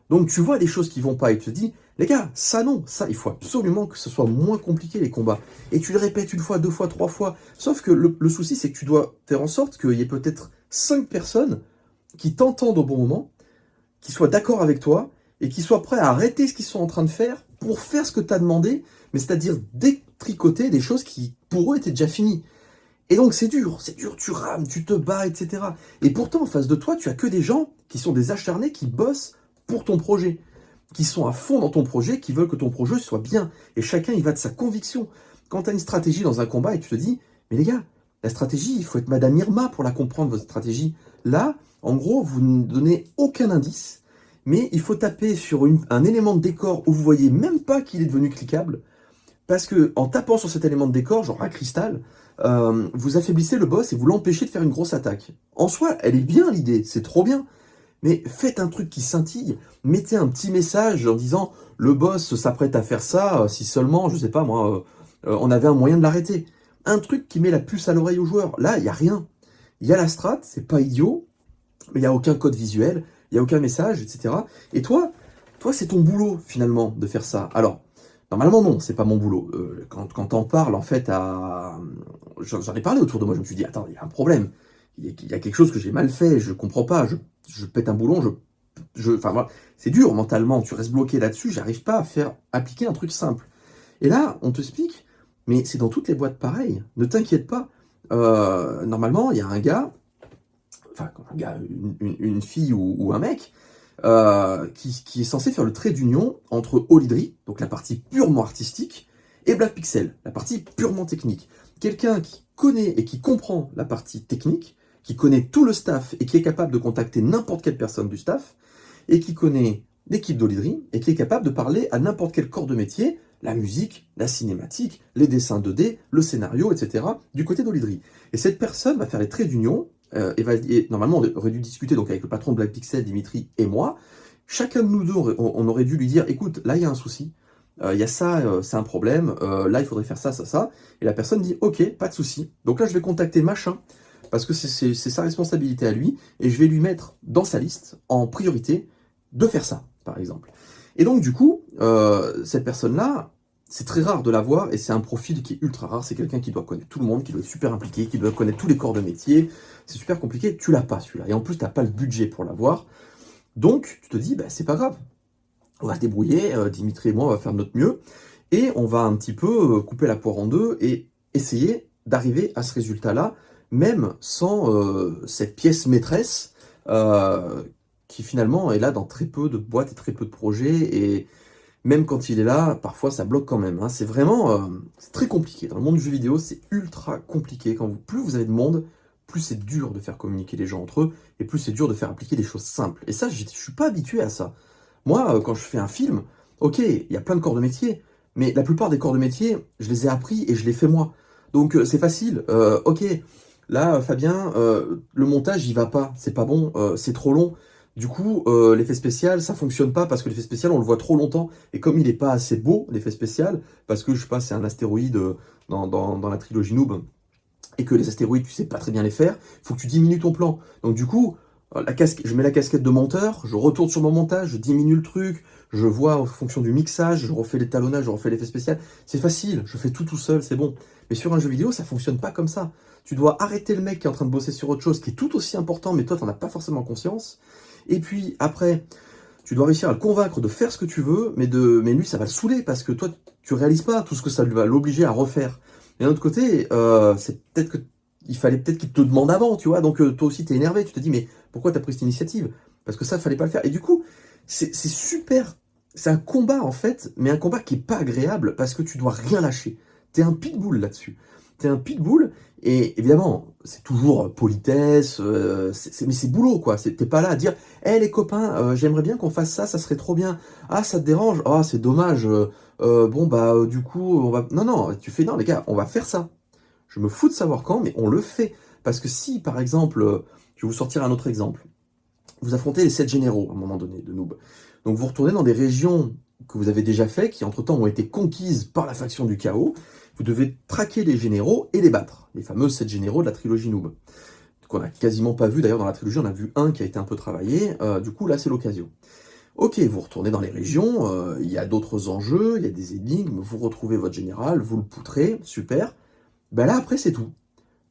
Donc tu vois des choses qui vont pas et tu te dis, les gars, ça non, ça, il faut absolument que ce soit moins compliqué les combats. Et tu le répètes une fois, deux fois, trois fois. Sauf que le souci, c'est que tu dois faire en sorte qu'il y ait peut-être 5 personnes qui t'entendent au bon moment, qui soient d'accord avec toi et qui soient prêts à arrêter ce qu'ils sont en train de faire pour faire ce que tu as demandé, mais c'est-à-dire détricoter des choses qui, pour eux, étaient déjà finies. Et donc c'est dur, tu rames, tu te bats, etc. Et pourtant, en face de toi, tu as que des gens qui sont des acharnés, qui bossent pour ton projet, qui sont à fond dans ton projet, qui veulent que ton projet soit bien. Et chacun, il va de sa conviction. Quand tu as une stratégie dans un combat et tu te dis, mais les gars, la stratégie, il faut être Madame Irma pour la comprendre, votre stratégie. Là, en gros, vous ne donnez aucun indice, mais il faut taper sur un élément de décor où vous voyez même pas qu'il est devenu cliquable, parce que en tapant sur cet élément de décor, genre un cristal, vous affaiblissez le boss et vous l'empêchez de faire une grosse attaque. En soi, elle est bien l'idée, c'est trop bien. Mais faites un truc qui scintille, mettez un petit message en disant le boss s'apprête à faire ça, si seulement, je sais pas moi, on avait un moyen de l'arrêter. Un truc qui met la puce à l'oreille au joueur. Là, il n'y a rien. Il y a la strat, c'est pas idiot, mais il n'y a aucun code visuel, il n'y a aucun message, etc. Et toi, c'est ton boulot finalement de faire ça. Alors, normalement non, c'est pas mon boulot. Quand t'en parles en fait j'en ai parlé autour de moi, je me suis dit attends, il y a un problème. Il y a quelque chose que j'ai mal fait, je comprends pas, je pète un boulon, enfin voilà, c'est dur mentalement, tu restes bloqué là-dessus, j'arrive pas à faire appliquer un truc simple. Et là, on te explique, mais c'est dans toutes les boîtes pareil, ne t'inquiète pas. Normalement, il y a un gars, enfin un gars, une fille ou un mec, qui est censé faire le trait d'union entre Olidri, donc la partie purement artistique, et Black Pixel, la partie purement technique. Quelqu'un qui connaît et qui comprend la partie technique, qui connaît tout le staff et qui est capable de contacter n'importe quelle personne du staff, et qui connaît l'équipe d'Olidri, et qui est capable de parler à n'importe quel corps de métier, la musique, la cinématique, les dessins 2D, le scénario, etc., du côté d'Olidri. Et cette personne va faire les traits d'union et normalement, on aurait dû discuter donc avec le patron de Black Pixel, Dimitri et moi. Chacun de nous deux, on aurait dû lui dire, écoute, là, il y a un souci. Il y a ça, c'est un problème. Là, il faudrait faire ça, ça, ça. Et la personne dit, ok, pas de souci. Donc là, je vais contacter machin, parce que c'est sa responsabilité à lui, et je vais lui mettre dans sa liste, en priorité, de faire ça, par exemple. Et donc, du coup, cette personne-là, c'est très rare de la voir, et c'est un profil qui est ultra rare. C'est quelqu'un qui doit connaître tout le monde, qui doit être super impliqué, qui doit connaître tous les corps de métier. C'est super compliqué, tu l'as pas celui-là. Et en plus, tu n'as pas le budget pour l'avoir. Donc, tu te dis, bah, c'est pas grave. On va se débrouiller, Dimitri et moi, on va faire de notre mieux. Et on va un petit peu couper la poire en deux et essayer d'arriver à ce résultat-là, même sans cette pièce maîtresse qui finalement est là dans très peu de boîtes et très peu de projets. Et même quand il est là, parfois ça bloque quand même, hein. C'est vraiment c'est très compliqué. Dans le monde du jeu vidéo, c'est ultra compliqué. Plus vous avez de monde, plus c'est dur de faire communiquer les gens entre eux, et plus c'est dur de faire appliquer des choses simples. Et ça, je suis pas habitué à ça. Moi, quand je fais un film, ok, il y a plein de corps de métier, mais la plupart des corps de métier, je les ai appris et je les fais moi. Donc c'est facile. Ok, là, Fabien, le montage, il va pas, c'est pas bon, c'est trop long. Du coup, l'effet spécial, ça fonctionne pas parce que l'effet spécial, on le voit trop longtemps. Et comme il est pas assez beau, l'effet spécial, parce que je sais pas, c'est un astéroïde dans la trilogie Noob, et que les astéroïdes, tu sais pas très bien les faire, il faut que tu diminues ton plan. Donc du coup, je mets la casquette de monteur, je retourne sur mon montage, je diminue le truc, je vois en fonction du mixage, je refais l'étalonnage, je refais l'effet spécial. C'est facile, je fais tout seul, c'est bon. Mais sur un jeu vidéo, ça fonctionne pas comme ça. Tu dois arrêter le mec qui est en train de bosser sur autre chose, qui est tout aussi important, mais toi, t'en as pas forcément conscience. Et puis après, tu dois réussir à le convaincre de faire ce que tu veux, mais lui, ça va le saouler, parce que toi, tu réalises pas tout ce que ça va l'obliger à refaire. Et d'un autre côté, c'est peut-être que il fallait peut-être qu'il te demande avant, tu vois. Donc toi aussi, t'es énervé. Tu te dis, mais pourquoi t'as pris cette initiative? Parce que ça, fallait pas le faire. Et du coup, c'est super. C'est un combat, en fait, mais un combat qui est pas agréable parce que tu dois rien lâcher. T'es un pitbull là-dessus. T'es un pitbull, et évidemment, c'est toujours politesse, mais c'est boulot, quoi. T'es pas là à dire, hé les copains, j'aimerais bien qu'on fasse ça, ça serait trop bien. Ah, ça te dérange? Ah, c'est dommage. Bon, bah, du coup, on va. Non, non, tu fais, non, les gars, on va faire ça. Je me fous de savoir quand, mais on le fait. Parce que si, par exemple, je vais vous sortir un autre exemple. Vous affrontez les 7 généraux, à un moment donné, de Noob. Donc vous retournez dans des régions que vous avez déjà fait, qui entre-temps ont été conquises par la faction du chaos. Vous devez traquer les généraux et les battre. Les fameux 7 généraux de la trilogie Noob. Qu'on n'a quasiment pas vu, d'ailleurs dans la trilogie, on a vu un qui a été un peu travaillé. Du coup, là, c'est l'occasion. Ok, vous retournez dans les régions, il y a d'autres enjeux, il y a des énigmes, vous retrouvez votre général, vous le poutrez, super. Ben là, après, c'est tout.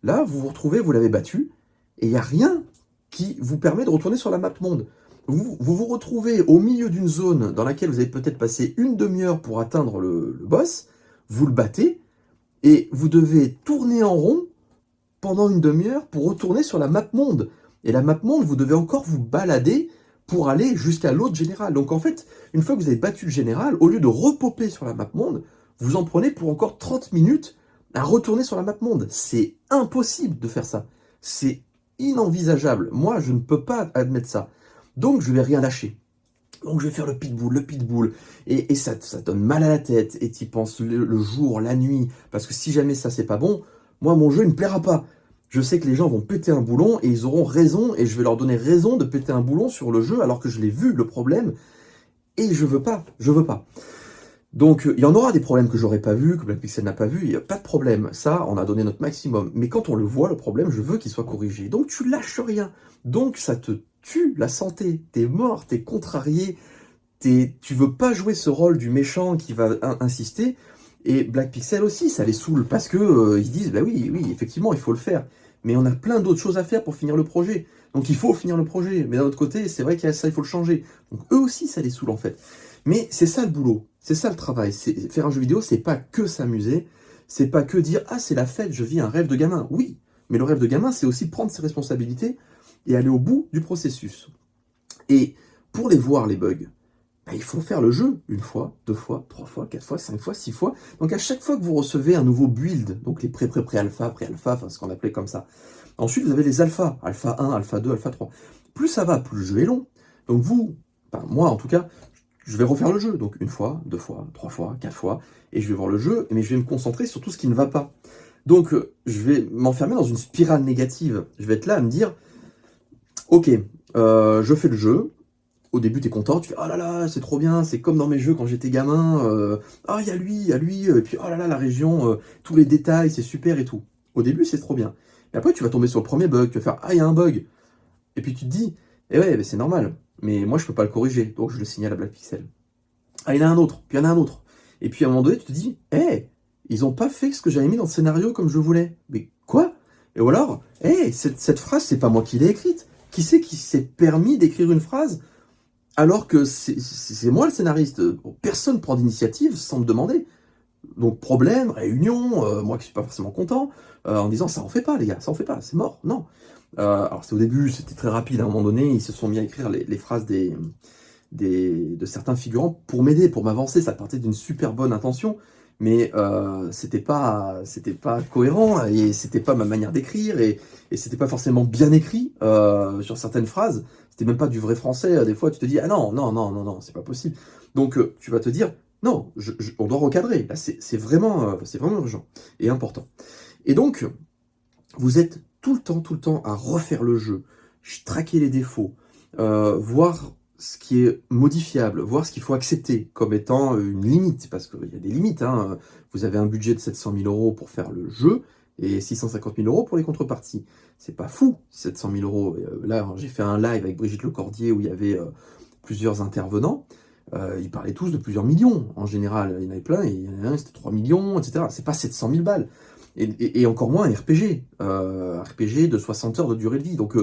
Là, vous vous retrouvez, vous l'avez battu, et il n'y a rien qui vous permet de retourner sur la map monde. Vous retrouvez au milieu d'une zone dans laquelle vous avez peut-être passé une demi-heure pour atteindre le boss, vous le battez, et vous devez tourner en rond pendant une demi-heure pour retourner sur la map monde. Et la map monde, vous devez encore vous balader pour aller jusqu'à l'autre général. Donc en fait, une fois que vous avez battu le général, au lieu de repoper sur la map monde, vous en prenez pour encore 30 minutes à retourner sur la map monde. C'est impossible de faire ça. C'est inenvisageable. Moi, je ne peux pas admettre ça. Donc, je vais rien lâcher. Donc, je vais faire le pitbull. Et ça donne mal à la tête. Et tu y penses le jour, la nuit. Parce que si jamais ça, c'est pas bon, moi, mon jeu, il ne me plaira pas. Je sais que les gens vont péter un boulon et ils auront raison. Et je vais leur donner raison de péter un boulon sur le jeu alors que je l'ai vu, le problème. Et je veux pas. Je veux pas. Donc, il y en aura des problèmes que j'aurais pas vu, que Black Pixel n'a pas vu, il n'y a pas de problème. Ça, on a donné notre maximum. Mais quand on le voit, le problème, je veux qu'il soit corrigé. Donc, tu lâches rien. Donc, ça te tue la santé. T'es mort, t'es contrarié. Tu veux pas jouer ce rôle du méchant qui va insister. Et Black Pixel aussi, ça les saoule. Parce que ils disent, bah oui, effectivement, il faut le faire. Mais on a plein d'autres choses à faire pour finir le projet. Donc, il faut finir le projet. Mais d'un autre côté, c'est vrai qu'il y a ça, il faut le changer. Donc, eux aussi, ça les saoule, en fait. Mais c'est ça le boulot, c'est ça le travail. Faire un jeu vidéo, c'est pas que s'amuser, c'est pas que dire ah c'est la fête, je vis un rêve de gamin. Oui, mais le rêve de gamin, c'est aussi prendre ses responsabilités et aller au bout du processus. Et pour les voir les bugs, bah, il faut faire le jeu une fois, 2 fois, 3 fois, 4 fois, 5 fois, 6 fois. Donc à chaque fois que vous recevez un nouveau build, donc les pré-alpha, enfin ce qu'on appelait comme ça. Ensuite vous avez les alphas, alpha 1, alpha 2, alpha 3. Plus ça va, plus le jeu est long. Donc moi en tout cas, je vais refaire le jeu, donc 1 fois, 2 fois, 3 fois, 4 fois, et je vais voir le jeu, mais je vais me concentrer sur tout ce qui ne va pas. Donc, je vais m'enfermer dans une spirale négative. Je vais être là à me dire, ok, je fais le jeu. Au début, tu es content, tu fais oh là là, c'est trop bien, c'est comme dans mes jeux quand j'étais gamin. Ah, il y a lui, et puis oh là là, la région, tous les détails, c'est super et tout. Au début, c'est trop bien. Et après, tu vas tomber sur le premier bug, tu vas faire ah, il y a un bug. Et puis tu te dis, eh ouais, mais c'est normal. Mais moi, je peux pas le corriger, donc je le signale à Black Pixel. Ah, il y en a un autre, puis il y en a un autre. Et puis à un moment donné, tu te dis, ils ont pas fait ce que j'avais mis dans le scénario comme je voulais. Mais quoi? Et ou alors, cette phrase, c'est pas moi qui l'ai écrite. Qui c'est qui s'est permis d'écrire une phrase alors que c'est moi le scénariste? Personne prend d'initiative sans me demander. Donc problème, réunion, moi qui suis pas forcément content, en disant ça en fait pas les gars, ça en fait pas, c'est mort, non. Alors c'est au début, c'était très rapide, à un moment donné, ils se sont mis à écrire les phrases de certains figurants pour m'aider, pour m'avancer, ça partait d'une super bonne intention, mais c'était pas cohérent, et c'était pas ma manière d'écrire, et c'était pas forcément bien écrit sur certaines phrases, c'était même pas du vrai français, des fois tu te dis, ah non, non, non, non, non, c'est pas possible. Donc tu vas te dire, non, on doit recadrer, là c'est vraiment urgent et important. Et donc, vous êtes tout le temps à refaire le jeu, traquer les défauts, voir ce qui est modifiable, voir ce qu'il faut accepter comme étant une limite, parce qu'il y a des limites, hein. Vous avez un budget de 700 000 € pour faire le jeu, et 650 000 € pour les contreparties. C'est pas fou, 700 000 €. Là, j'ai fait un live avec Brigitte Lecordier où il y avait plusieurs intervenants. Ils parlaient tous de plusieurs millions, en général. Il y en avait plein, et il y en a un, c'était 3 millions, etc. C'est pas 700 000 balles. Et encore moins un RPG. RPG de 60 heures de durée de vie. Donc,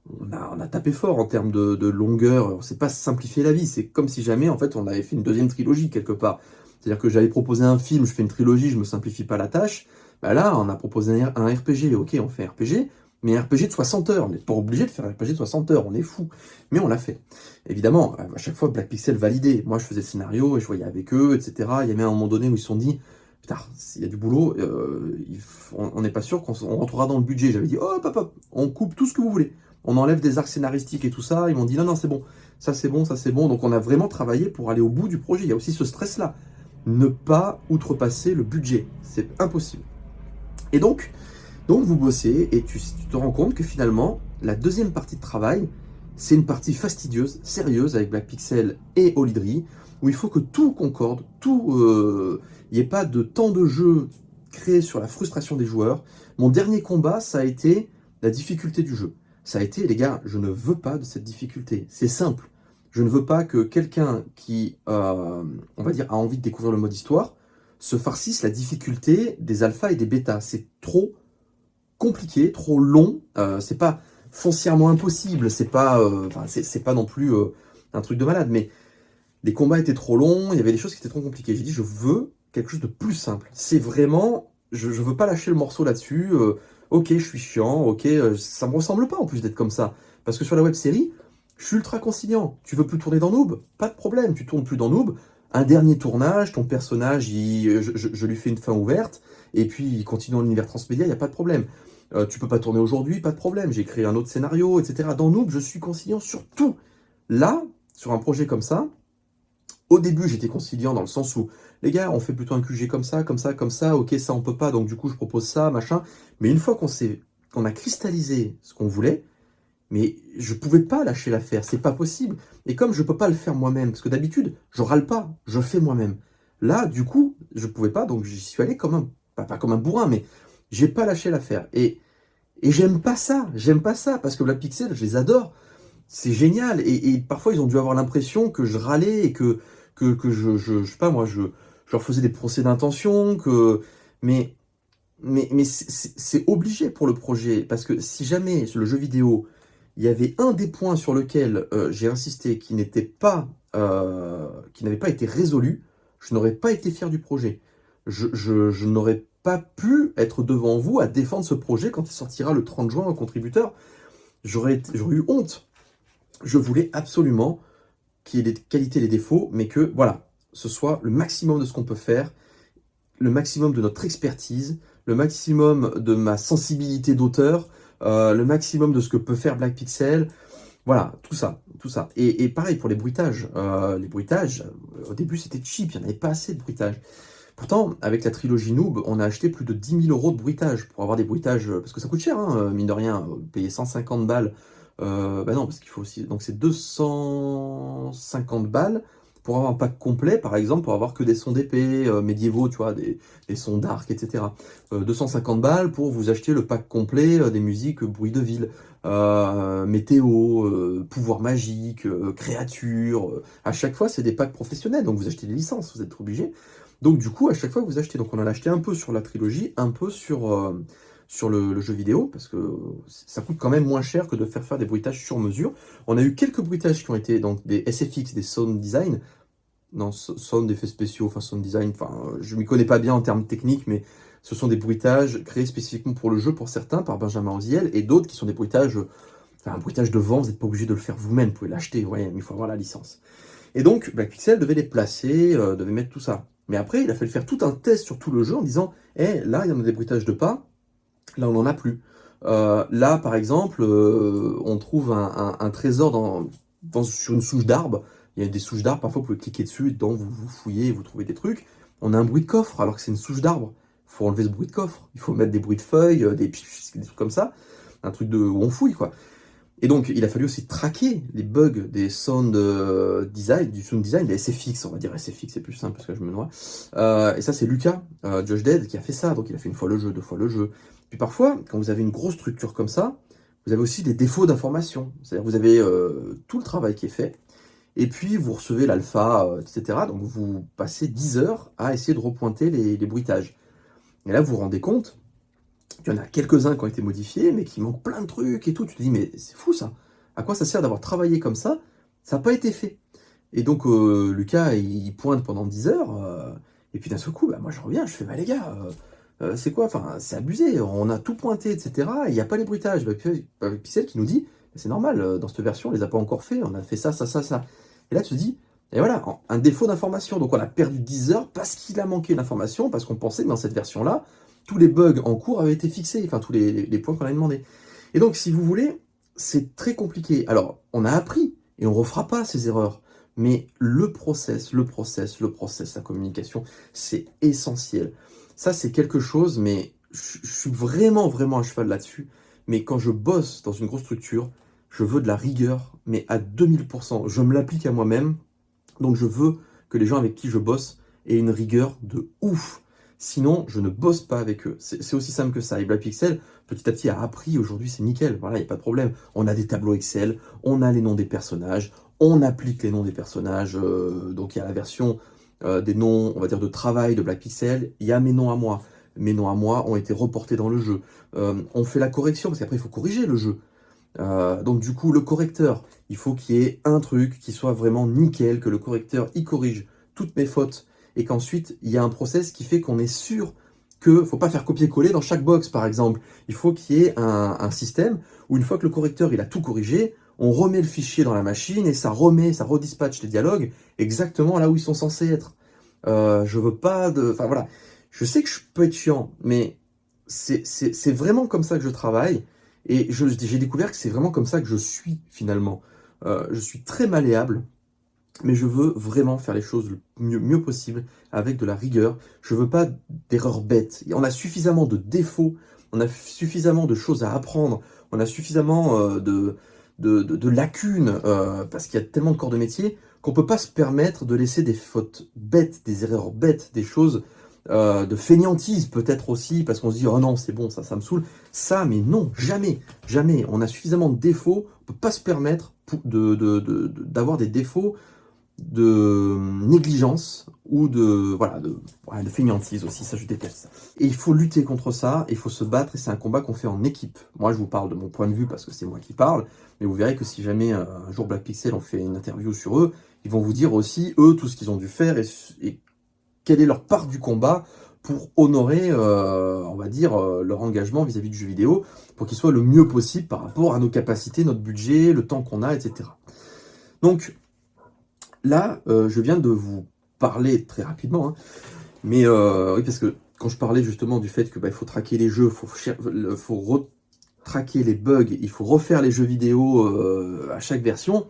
on a tapé fort en termes de longueur. C'est pas simplifier la vie. C'est comme si jamais, en fait, on avait fait une deuxième trilogie quelque part. C'est-à-dire que j'avais proposé un film, je fais une trilogie, je me simplifie pas la tâche. Bah là, on a proposé un RPG. Ok, on fait un RPG, mais un RPG de 60 heures. On n'est pas obligé de faire un RPG de 60 heures, on est fou. Mais on l'a fait. Évidemment, à chaque fois, Black Pixel validait. Moi, je faisais le scénario et je voyais avec eux, etc. Il y avait un moment donné où ils se sont dit, putain, s'il y a du boulot, on n'est pas sûr qu'on rentrera dans le budget. J'avais dit, oh, papa, on coupe tout ce que vous voulez. On enlève des arcs scénaristiques et tout ça. Ils m'ont dit, non, non, c'est bon. Ça, c'est bon, ça, c'est bon. Donc, on a vraiment travaillé pour aller au bout du projet. Il y a aussi ce stress-là. Ne pas outrepasser le budget. C'est impossible. Et donc vous bossez et tu te rends compte que finalement, la deuxième partie de travail, c'est une partie fastidieuse, sérieuse, avec Black Pixel et Olydri, où il faut que tout concorde, il n'y ait pas de temps de jeu créé sur la frustration des joueurs. Mon dernier combat, ça a été la difficulté du jeu. Ça a été, les gars, je ne veux pas de cette difficulté. C'est simple. Je ne veux pas que quelqu'un qui, on va dire, a envie de découvrir le mode histoire, se farcisse la difficulté des alphas et des bêtas. C'est trop compliqué, trop long. C'est pas foncièrement impossible. C'est pas non plus un truc de malade. Mais les combats étaient trop longs. Il y avait des choses qui étaient trop compliquées. J'ai dit, je veux quelque chose de plus simple. C'est vraiment, je veux pas lâcher le morceau là-dessus. Ok, je suis chiant. Ok, ça me ressemble pas en plus d'être comme ça. Parce que sur la web série, je suis ultra conciliant. Tu veux plus tourner dans Noob? Pas de problème. Tu tournes plus dans Noob. Un dernier tournage, ton personnage, je lui fais une fin ouverte, et puis il continue dans l'univers transmédia, il n'y a pas de problème. Tu peux pas tourner aujourd'hui, pas de problème. J'ai créé un autre scénario, etc. Dans Noob, je suis conciliant sur tout. Là, sur un projet comme ça, au début, j'étais conciliant dans le sens où, les gars, on fait plutôt un QG comme ça, comme ça, comme ça, ok, ça on peut pas, donc du coup je propose ça, machin. Mais une fois qu'on a cristallisé ce qu'on voulait, mais je pouvais pas lâcher l'affaire, c'est pas possible. Et comme je peux pas le faire moi-même, parce que d'habitude, je râle pas, je fais moi-même. Là, du coup, je pouvais pas, donc j'y suis allé comme pas comme un bourrin, mais j'ai pas lâché l'affaire. Et j'aime pas ça, parce que Black Pixel, je les adore, c'est génial. Et parfois, ils ont dû avoir l'impression que je râlais et que je sais pas, moi, je leur faisais des procès d'intention, mais c'est obligé pour le projet, parce que si jamais sur le jeu vidéo, il y avait un des points sur lequel j'ai insisté qui n'avait pas été résolu, je n'aurais pas été fier du projet. Je n'aurais pas pu être devant vous à défendre ce projet quand il sortira le 30 juin au contributeur. J'aurais eu honte. Je voulais absolument qu'il y ait les qualités et les défauts, mais que, voilà, ce soit le maximum de ce qu'on peut faire, le maximum de notre expertise, le maximum de ma sensibilité d'auteur, le maximum de ce que peut faire Black Pixel. Voilà, tout ça, tout ça. Et pareil pour les bruitages. Les bruitages, au début, c'était cheap, il n'y en avait pas assez de bruitages. Pourtant, avec la trilogie Noob, on a acheté plus de 10 000 € de bruitage pour avoir des bruitages, parce que ça coûte cher, hein, mine de rien, payer 150 balles. Bah non, parce qu'il faut aussi. Donc c'est 250 balles pour avoir un pack complet, par exemple, pour avoir que des sons d'épée médiévaux, tu vois, des sons d'arc, etc. 250 balles pour vous acheter le pack complet des musiques bruit de ville, météo, pouvoir magique, créatures. À chaque fois, c'est des packs professionnels, donc vous achetez des licences, vous êtes obligé. Donc du coup, à chaque fois, vous achetez. Donc on en a acheté un peu sur la trilogie, un peu sur le jeu vidéo, parce que ça coûte quand même moins cher que de faire des bruitages sur mesure. On a eu quelques bruitages qui ont été donc des SFX, des sound design, non, sound effets spéciaux, enfin sound design, enfin je m'y connais pas bien en termes techniques, mais ce sont des bruitages créés spécifiquement pour le jeu, pour certains, par Benjamin Oziel, et d'autres qui sont des bruitages, enfin un bruitage de vent, vous n'êtes pas obligé de le faire vous-même, vous pouvez l'acheter, ouais, mais il faut avoir la licence. Et donc, Black Pixel devait les placer, devait mettre tout ça. Mais après, il a fallu faire tout un test sur tout le jeu en disant, là, il y en a des bruitages de pas, là, on n'en a plus. Là, par exemple, on trouve un trésor sur une souche d'arbre. Il y a des souches d'arbres, parfois, vous pouvez cliquer dessus, et dedans, vous fouillez, vous trouvez des trucs. On a un bruit de coffre, alors que c'est une souche d'arbre. Il faut enlever ce bruit de coffre. Il faut mettre des bruits de feuilles, des trucs comme ça. Un truc où on fouille, quoi. Et donc, il a fallu aussi traquer les bugs des sound design, du sound design, des SFX, on va dire SFX, c'est plus simple parce que je me noie. Et ça, c'est Lucas, Josh Dead, qui a fait ça. Donc, il a fait une fois le jeu, deux fois le jeu. Puis parfois, quand vous avez une grosse structure comme ça, vous avez aussi des défauts d'information. C'est-à-dire, vous avez tout le travail qui est fait, et puis vous recevez l'alpha, etc. Donc, vous passez 10 heures à essayer de repointer les bruitages. Et là, vous vous rendez compte, il y en a quelques-uns qui ont été modifiés, mais qui manquent plein de trucs et tout. Tu te dis, mais c'est fou ça. À quoi ça sert d'avoir travaillé comme ça? Ça n'a pas été fait. Et donc, Lucas, il pointe pendant 10 heures. Et puis d'un seul coup, bah, moi je reviens, je fais, bah les gars, c'est quoi? Enfin, c'est abusé. On a tout pointé, etc. Et il n'y a pas les bruitages. Pixel qui nous dit, c'est normal, dans cette version, on les a pas encore fait. On a fait ça, ça, ça, ça. Et là, tu te dis, et voilà, un défaut d'information. Donc, on a perdu 10 heures parce qu'il a manqué d'information, parce qu'on pensait que dans cette version-là, tous les bugs en cours avaient été fixés, enfin tous les points qu'on a demandé. Et donc, si vous voulez, c'est très compliqué. Alors, on a appris et on ne refera pas ces erreurs. Mais le process, la communication, c'est essentiel. Ça, c'est quelque chose, mais je suis vraiment, vraiment à cheval là-dessus. Mais quand je bosse dans une grosse structure, je veux de la rigueur, mais à 2000%. Je me l'applique à moi-même, donc je veux que les gens avec qui je bosse aient une rigueur de ouf. Sinon, je ne bosse pas avec eux. C'est aussi simple que ça. Et Black Pixel, petit à petit, a appris. Aujourd'hui, c'est nickel. Voilà, il n'y a pas de problème. On a des tableaux Excel, on a les noms des personnages, on applique les noms des personnages. Donc, il y a la version des noms, on va dire, de travail de Black Pixel. Il y a mes noms à moi. Mes noms à moi ont été reportés dans le jeu. On fait la correction, parce qu'après, il faut corriger le jeu. Donc du coup, le correcteur, il faut qu'il y ait un truc qui soit vraiment nickel, que le correcteur y corrige toutes mes fautes, et qu'ensuite, il y a un process qui fait qu'on est sûr que faut pas faire copier-coller dans chaque box, par exemple. Il faut qu'il y ait un système où une fois que le correcteur il a tout corrigé, on remet le fichier dans la machine et ça redispatche les dialogues exactement là où ils sont censés être. Je veux pas de... Enfin voilà, je sais que je peux être chiant, mais c'est vraiment comme ça que je travaille. Et j'ai découvert que c'est vraiment comme ça que je suis finalement. Je suis très malléable, mais je veux vraiment faire les choses le mieux possible, avec de la rigueur. Je veux pas d'erreurs bêtes. On a suffisamment de défauts, on a suffisamment de choses à apprendre, on a suffisamment de lacunes, parce qu'il y a tellement de corps de métier, qu'on peut pas se permettre de laisser des fautes bêtes, des erreurs bêtes, des choses de fainéantise peut-être aussi, parce qu'on se dit, oh non, c'est bon, ça me saoule. Ça, mais non, jamais, jamais. On a suffisamment de défauts, on peut pas se permettre d'avoir des défauts de négligence ou de fainéantise aussi, ça je déteste ça. Et il faut lutter contre ça, il faut se battre, et c'est un combat qu'on fait en équipe. Moi je vous parle de mon point de vue parce que c'est moi qui parle, mais vous verrez que si jamais un jour Black Pixel on fait une interview sur eux, ils vont vous dire aussi, eux, tout ce qu'ils ont dû faire et quelle est leur part du combat pour honorer, on va dire, leur engagement vis-à-vis du jeu vidéo, pour qu'il soit le mieux possible par rapport à nos capacités, notre budget, le temps qu'on a, etc. Donc là, je viens de vous parler très rapidement, hein, mais oui, parce que quand je parlais justement du fait que il faut traquer les jeux, faut traquer les bugs, il faut refaire les jeux vidéo à chaque version,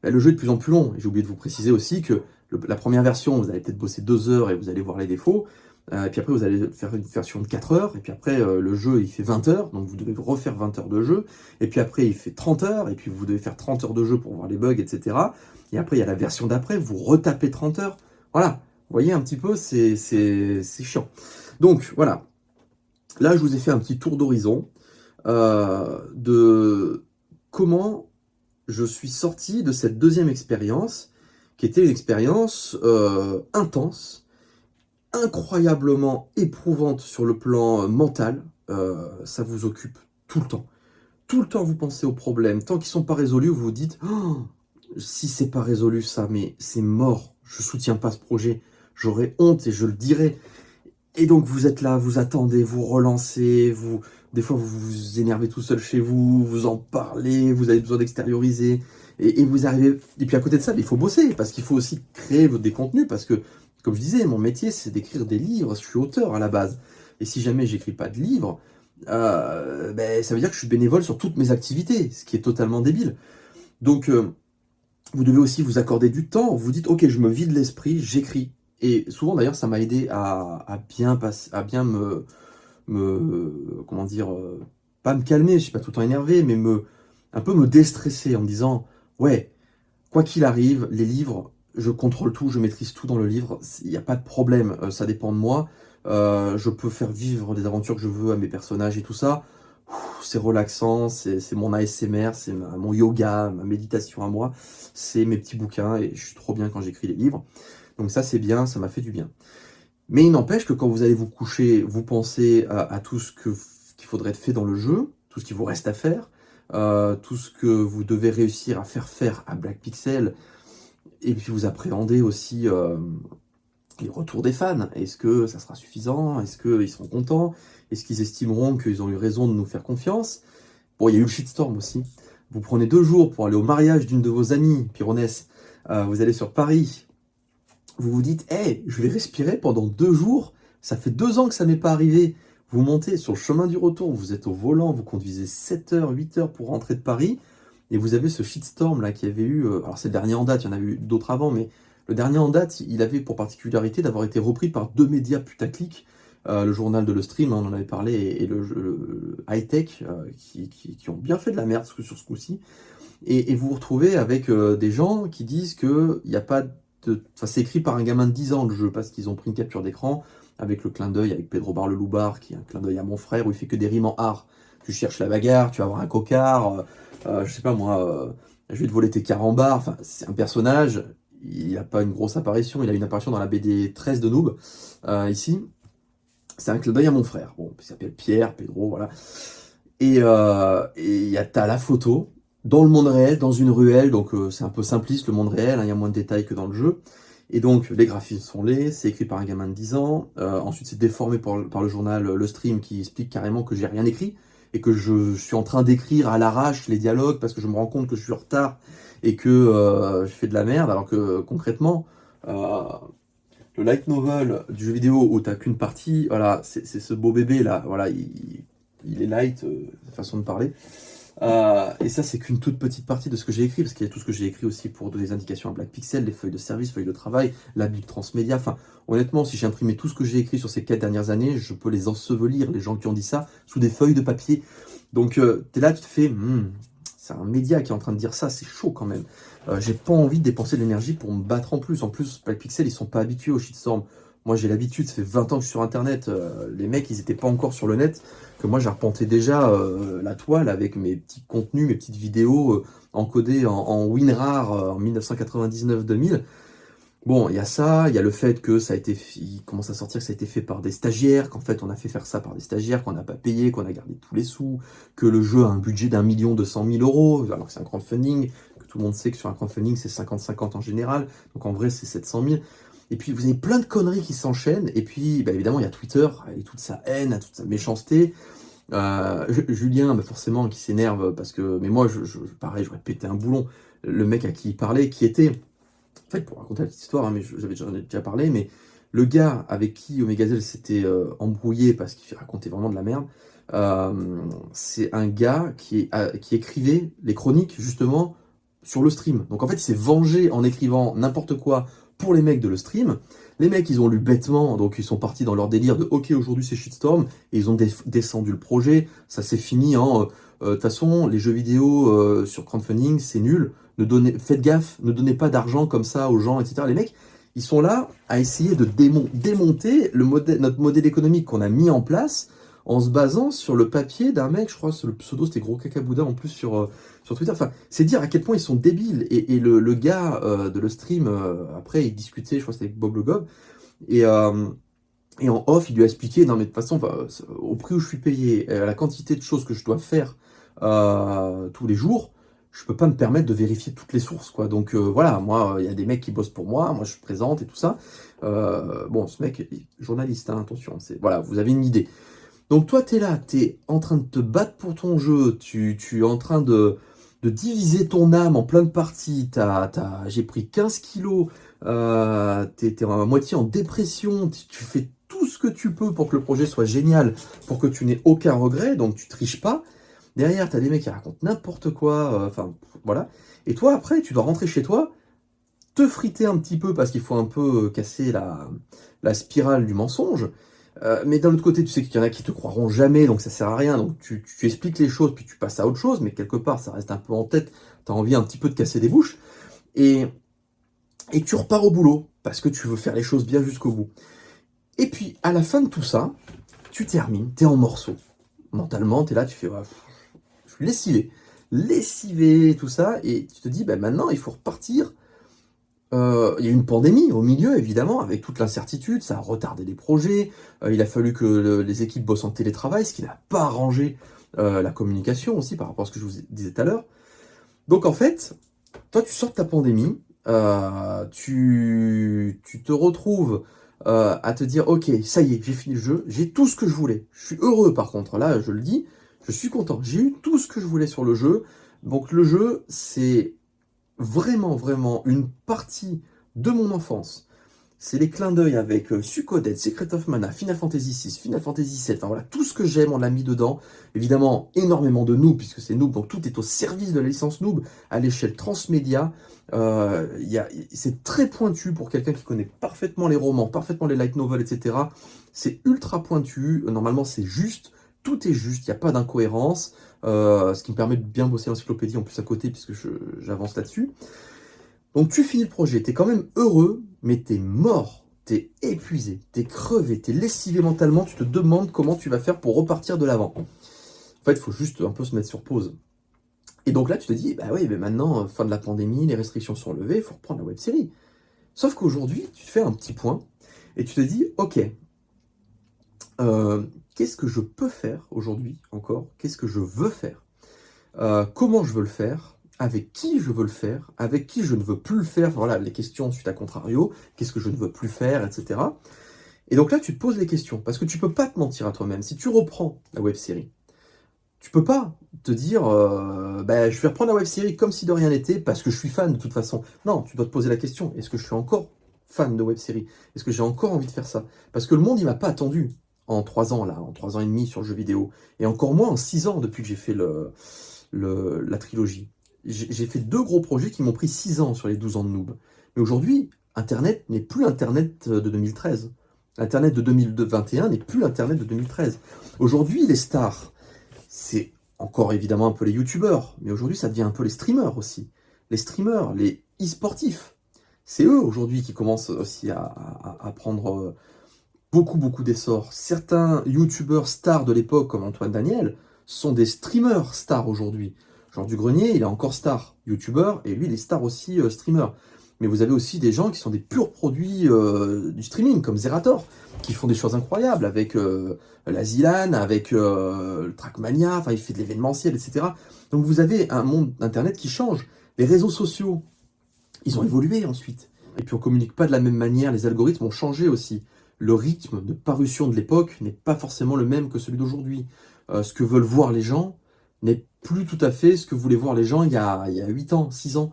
bah, le jeu est de plus en plus long. Et j'ai oublié de vous préciser aussi que la première version, vous allez peut-être bosser 2 heures et vous allez voir les défauts. Et puis après, vous allez faire une version de 4 heures. Et puis après, le jeu, il fait 20 heures. Donc vous devez refaire 20 heures de jeu. Et puis après, il fait 30 heures. Et puis vous devez faire 30 heures de jeu pour voir les bugs, etc. Et après, il y a la version d'après. Vous retapez 30 heures. Voilà. Vous voyez un petit peu, c'est chiant. Donc voilà. Là, je vous ai fait un petit tour d'horizon de comment je suis sorti de cette deuxième expérience, qui était une expérience intense, incroyablement éprouvante sur le plan mental. Ça vous occupe tout le temps. Tout le temps, vous pensez aux problèmes. Tant qu'ils sont pas résolus, vous vous dites oh, si c'est pas résolu ça, mais c'est mort. Je soutiens pas ce projet. J'aurais honte et je le dirai. Et donc vous êtes là, vous attendez, vous relancez, des fois vous vous énervez tout seul chez vous, vous en parlez, vous avez besoin d'extérioriser, et vous arrivez. Et puis à côté de ça, il faut bosser, parce qu'il faut aussi créer des contenus, parce que, comme je disais, mon métier c'est d'écrire des livres, je suis auteur à la base. Et si jamais j'écris pas de livres, ben, ça veut dire que je suis bénévole sur toutes mes activités, ce qui est totalement débile. Donc vous devez aussi vous accorder du temps, vous dites ok, je me vide l'esprit, j'écris. Et souvent d'ailleurs, ça m'a aidé à bien comment dire, pas me calmer, je suis pas tout le temps énervé, mais un peu me déstresser en me disant, ouais, quoi qu'il arrive, les livres, je contrôle tout, je maîtrise tout dans le livre, il n'y a pas de problème, ça dépend de moi, je peux faire vivre des aventures que je veux à mes personnages et tout ça. C'est relaxant, c'est mon ASMR, c'est mon yoga, ma méditation à moi, c'est mes petits bouquins et je suis trop bien quand j'écris les livres. Donc ça c'est bien, ça m'a fait du bien. Mais il n'empêche que quand vous allez vous coucher, vous pensez à tout ce qu'il faudrait être fait dans le jeu, tout ce qu'il vous reste à faire, tout ce que vous devez réussir à faire à Black Pixel, et puis vous appréhendez aussi les retours des fans. Est-ce que ça sera suffisant? Est-ce qu'ils seront contents? Est-ce qu'ils estimeront qu'ils ont eu raison de nous faire confiance? Bon, il y a eu le shitstorm aussi. Vous prenez 2 jours pour aller au mariage d'une de vos amies, Pironès. Vous allez sur Paris. Vous vous dites, hey, je vais respirer pendant 2 jours. Ça fait 2 ans que ça m'est pas arrivé. Vous montez sur le chemin du retour, vous êtes au volant, vous conduisez 7 heures, 8 heures pour rentrer de Paris. Et vous avez ce shitstorm là qui avait eu. Alors c'est le dernier en date, il y en a eu d'autres avant, mais le dernier en date, il avait pour particularité d'avoir été repris par 2 médias putaclic, le journal de Le Stream, hein, on en avait parlé, et le High Tech, qui ont bien fait de la merde sur ce coup-ci. Et vous vous retrouvez avec des gens qui disent qu'il n'y a pas de. Enfin, c'est écrit par un gamin de 10 ans le jeu, parce qu'ils ont pris une capture d'écran avec le clin d'œil, avec Pedro Bar le Loubar, qui est un clin d'œil à mon frère, où il fait que des rimes en art. Tu cherches la bagarre, tu vas avoir un cocard, je sais pas moi, je vais te voler tes carambars. Enfin, c'est un personnage, il n'a pas une grosse apparition, il a une apparition dans la BD 13 de Noob, ici. C'est un clin d'œil à mon frère. Bon, il s'appelle Pierre, Pedro, voilà. Et t'as la photo dans le monde réel, dans une ruelle, donc c'est un peu simpliste le monde réel, hein, il y a moins de détails que dans le jeu. Et donc les graphismes sont laids, c'est écrit par un gamin de 10 ans, ensuite c'est déformé par le journal Le Stream qui explique carrément que j'ai rien écrit, et que je suis en train d'écrire à l'arrache les dialogues parce que je me rends compte que je suis en retard et que je fais de la merde, alors que concrètement, le light novel du jeu vidéo où t'as qu'une partie, voilà, c'est ce beau bébé là, voilà, il est light, façon de parler. Et ça, c'est qu'une toute petite partie de ce que j'ai écrit, parce qu'il y a tout ce que j'ai écrit aussi pour donner des indications à Black Pixel, les feuilles de service, feuilles de travail, la Bible transmédia. Enfin, honnêtement, si j'ai imprimé tout ce que j'ai écrit sur ces 4 dernières années, je peux les ensevelir, les gens qui ont dit ça, sous des feuilles de papier. Donc, t'es là, tu te fais, c'est un média qui est en train de dire ça, c'est chaud quand même. J'ai pas envie de dépenser de l'énergie pour me battre en plus. En plus, Black Pixel, ils sont pas habitués au shitstorm. Moi, j'ai l'habitude, ça fait 20 ans que je suis sur Internet. Les mecs, ils étaient pas encore sur le net. Que moi, j'arpentais déjà la toile avec mes petits contenus, mes petites vidéos encodées en WinRAR en 1999-2000. Bon, il y a ça, il y a le fait que ça a été, il commence à sortir que ça a été fait par des stagiaires, qu'en fait on a fait faire ça par des stagiaires, qu'on n'a pas payé, qu'on a gardé tous les sous, que le jeu a un budget d'1 200 000 €, alors que c'est un crowdfunding, que tout le monde sait que sur un crowdfunding c'est 50-50 en général, donc en vrai c'est 700 000. Et puis vous avez plein de conneries qui s'enchaînent, et puis bah, évidemment il y a Twitter, et toute sa haine, toute sa méchanceté. Julien, bah, forcément, qui s'énerve parce que. Mais moi, pareil, j'aurais pété un boulon. Le mec à qui il parlait, qui était. En fait, pour raconter la petite histoire, hein, mais j'avais déjà parlé, mais le gars avec qui Omegazel s'était embrouillé parce qu'il racontait vraiment de la merde, c'est un gars qui écrivait les chroniques, justement, sur le stream. Donc en fait, il s'est vengé en écrivant n'importe quoi pour les mecs de le stream. Les mecs, ils ont lu bêtement, donc ils sont partis dans leur délire de OK, aujourd'hui c'est shitstorm, et ils ont descendu le projet. Ça s'est fini en de toute façon, les jeux vidéo sur crowdfunding, c'est nul. Faites gaffe, ne donnez pas d'argent comme ça aux gens, etc. Les mecs, ils sont là à essayer de démonter notre modèle économique qu'on a mis en place en se basant sur le papier d'un mec, je crois, le pseudo c'était Gros Cacaboudin en plus sur Twitter. Enfin, c'est dire à quel point ils sont débiles. Et le gars de le stream, après, il discutait, je crois que c'était avec Bob Le Gob, et, euh, et en off, il lui a expliqué, non mais de toute façon, enfin, au prix où je suis payé, à la quantité de choses que je dois faire tous les jours, je peux pas me permettre de vérifier toutes les sources, quoi. Donc voilà, moi, il y a des mecs qui bossent pour moi je présente et tout ça. Bon, ce mec, journaliste, hein, attention, voilà, vous avez une idée. Donc toi, tu es là, tu es en train de te battre pour ton jeu, tu es en train de diviser ton âme en plein de parties, j'ai pris 15 kilos, tu es à moitié en dépression, tu fais tout ce que tu peux pour que le projet soit génial, pour que tu n'aies aucun regret, donc tu triches pas. Derrière, tu as des mecs qui racontent n'importe quoi, enfin voilà. Et toi, après, tu dois rentrer chez toi, te friter un petit peu parce qu'il faut un peu casser la spirale du mensonge. Mais d'un autre côté, tu sais qu'il y en a qui te croiront jamais, donc ça sert à rien. Donc tu expliques les choses, puis tu passes à autre chose, mais quelque part, ça reste un peu en tête. Tu as envie un petit peu de casser des bouches. Et tu repars au boulot, parce que tu veux faire les choses bien jusqu'au bout. Et puis, à la fin de tout ça, tu termines, tu es en morceaux. Mentalement, tu es là, tu fais, ouais, je suis lessivé, tout ça. Et tu te dis, ben maintenant, il faut repartir. Il y a eu une pandémie au milieu, évidemment, avec toute l'incertitude, ça a retardé les projets, il a fallu que les équipes bossent en télétravail, ce qui n'a pas arrangé la communication aussi par rapport à ce que je vous disais tout à l'heure. Donc en fait, toi tu sors de ta pandémie, tu te retrouves à te dire ok, ça y est, j'ai fini le jeu, j'ai tout ce que je voulais. Je suis heureux par contre, là je le dis, je suis content, j'ai eu tout ce que je voulais sur le jeu. Donc le jeu, c'est vraiment une partie de mon enfance. C'est les clins d'œil avec Suikoden, Secret of Mana, Final Fantasy VI, Final Fantasy VII, enfin voilà, tout ce que j'aime, on l'a mis dedans. Évidemment, énormément de noob, puisque c'est noob, donc tout est au service de la licence noob, à l'échelle transmédia. C'est très pointu pour quelqu'un qui connaît parfaitement les romans, parfaitement les light novels, etc. C'est ultra pointu, normalement c'est juste, tout est juste, il n'y a pas d'incohérence, ce qui me permet de bien bosser l'encyclopédie en plus à côté, puisque j'avance là-dessus. Donc tu finis le projet, t'es quand même heureux, mais t'es mort, t'es épuisé, t'es crevé, t'es lessivé mentalement, tu te demandes comment tu vas faire pour repartir de l'avant. En fait, il faut juste un peu se mettre sur pause. Et donc là, tu te dis, bah oui, mais maintenant, fin de la pandémie, les restrictions sont levées, il faut reprendre la web-série. Sauf qu'aujourd'hui, tu te fais un petit point, et tu te dis, ok, qu'est-ce que je peux faire aujourd'hui encore? Qu'est-ce que je veux faire? Comment je veux le faire? Avec qui je veux le faire, avec qui je ne veux plus le faire, voilà, les questions suite à contrario, qu'est-ce que je ne veux plus faire, etc. Et donc là, tu te poses les questions, parce que tu peux pas te mentir à toi-même. Si tu reprends la web-série, tu peux pas te dire, bah, je vais reprendre la web-série comme si de rien n'était, parce que je suis fan de toute façon. Non, tu dois te poser la question, est-ce que je suis encore fan de web-série? Est-ce que j'ai encore envie de faire ça? Parce que le monde, il m'a pas attendu en 3 ans, là, en 3 ans et demi sur le jeu vidéo, et encore moins en 6 ans depuis que j'ai fait la trilogie. J'ai fait 2 gros projets qui m'ont pris 6 ans sur les 12 ans de noob. Mais aujourd'hui, Internet n'est plus l'Internet de 2013. L'Internet de 2021 n'est plus l'Internet de 2013. Aujourd'hui, les stars, c'est encore évidemment un peu les youtubeurs, mais aujourd'hui, ça devient un peu les streamers aussi. Les streamers, les e-sportifs. C'est eux aujourd'hui qui commencent aussi à prendre beaucoup d'essor. Certains youtubeurs stars de l'époque, comme Antoine Daniel, sont des streamers stars aujourd'hui. Jean Dugrenier, il est encore star, youtubeur, et lui, il est star aussi, streamer. Mais vous avez aussi des gens qui sont des purs produits du streaming, comme Zerator, qui font des choses incroyables, avec la Zilan, avec le Trackmania, enfin, il fait de l'événementiel, etc. Donc vous avez un monde Internet qui change. Les réseaux sociaux, ils ont évolué ensuite. Et puis on communique pas de la même manière, les algorithmes ont changé aussi. Le rythme de parution de l'époque n'est pas forcément le même que celui d'aujourd'hui. Ce que veulent voir les gens n'est plus tout à fait ce que voulaient voir les gens il y a 8 ans, 6 ans.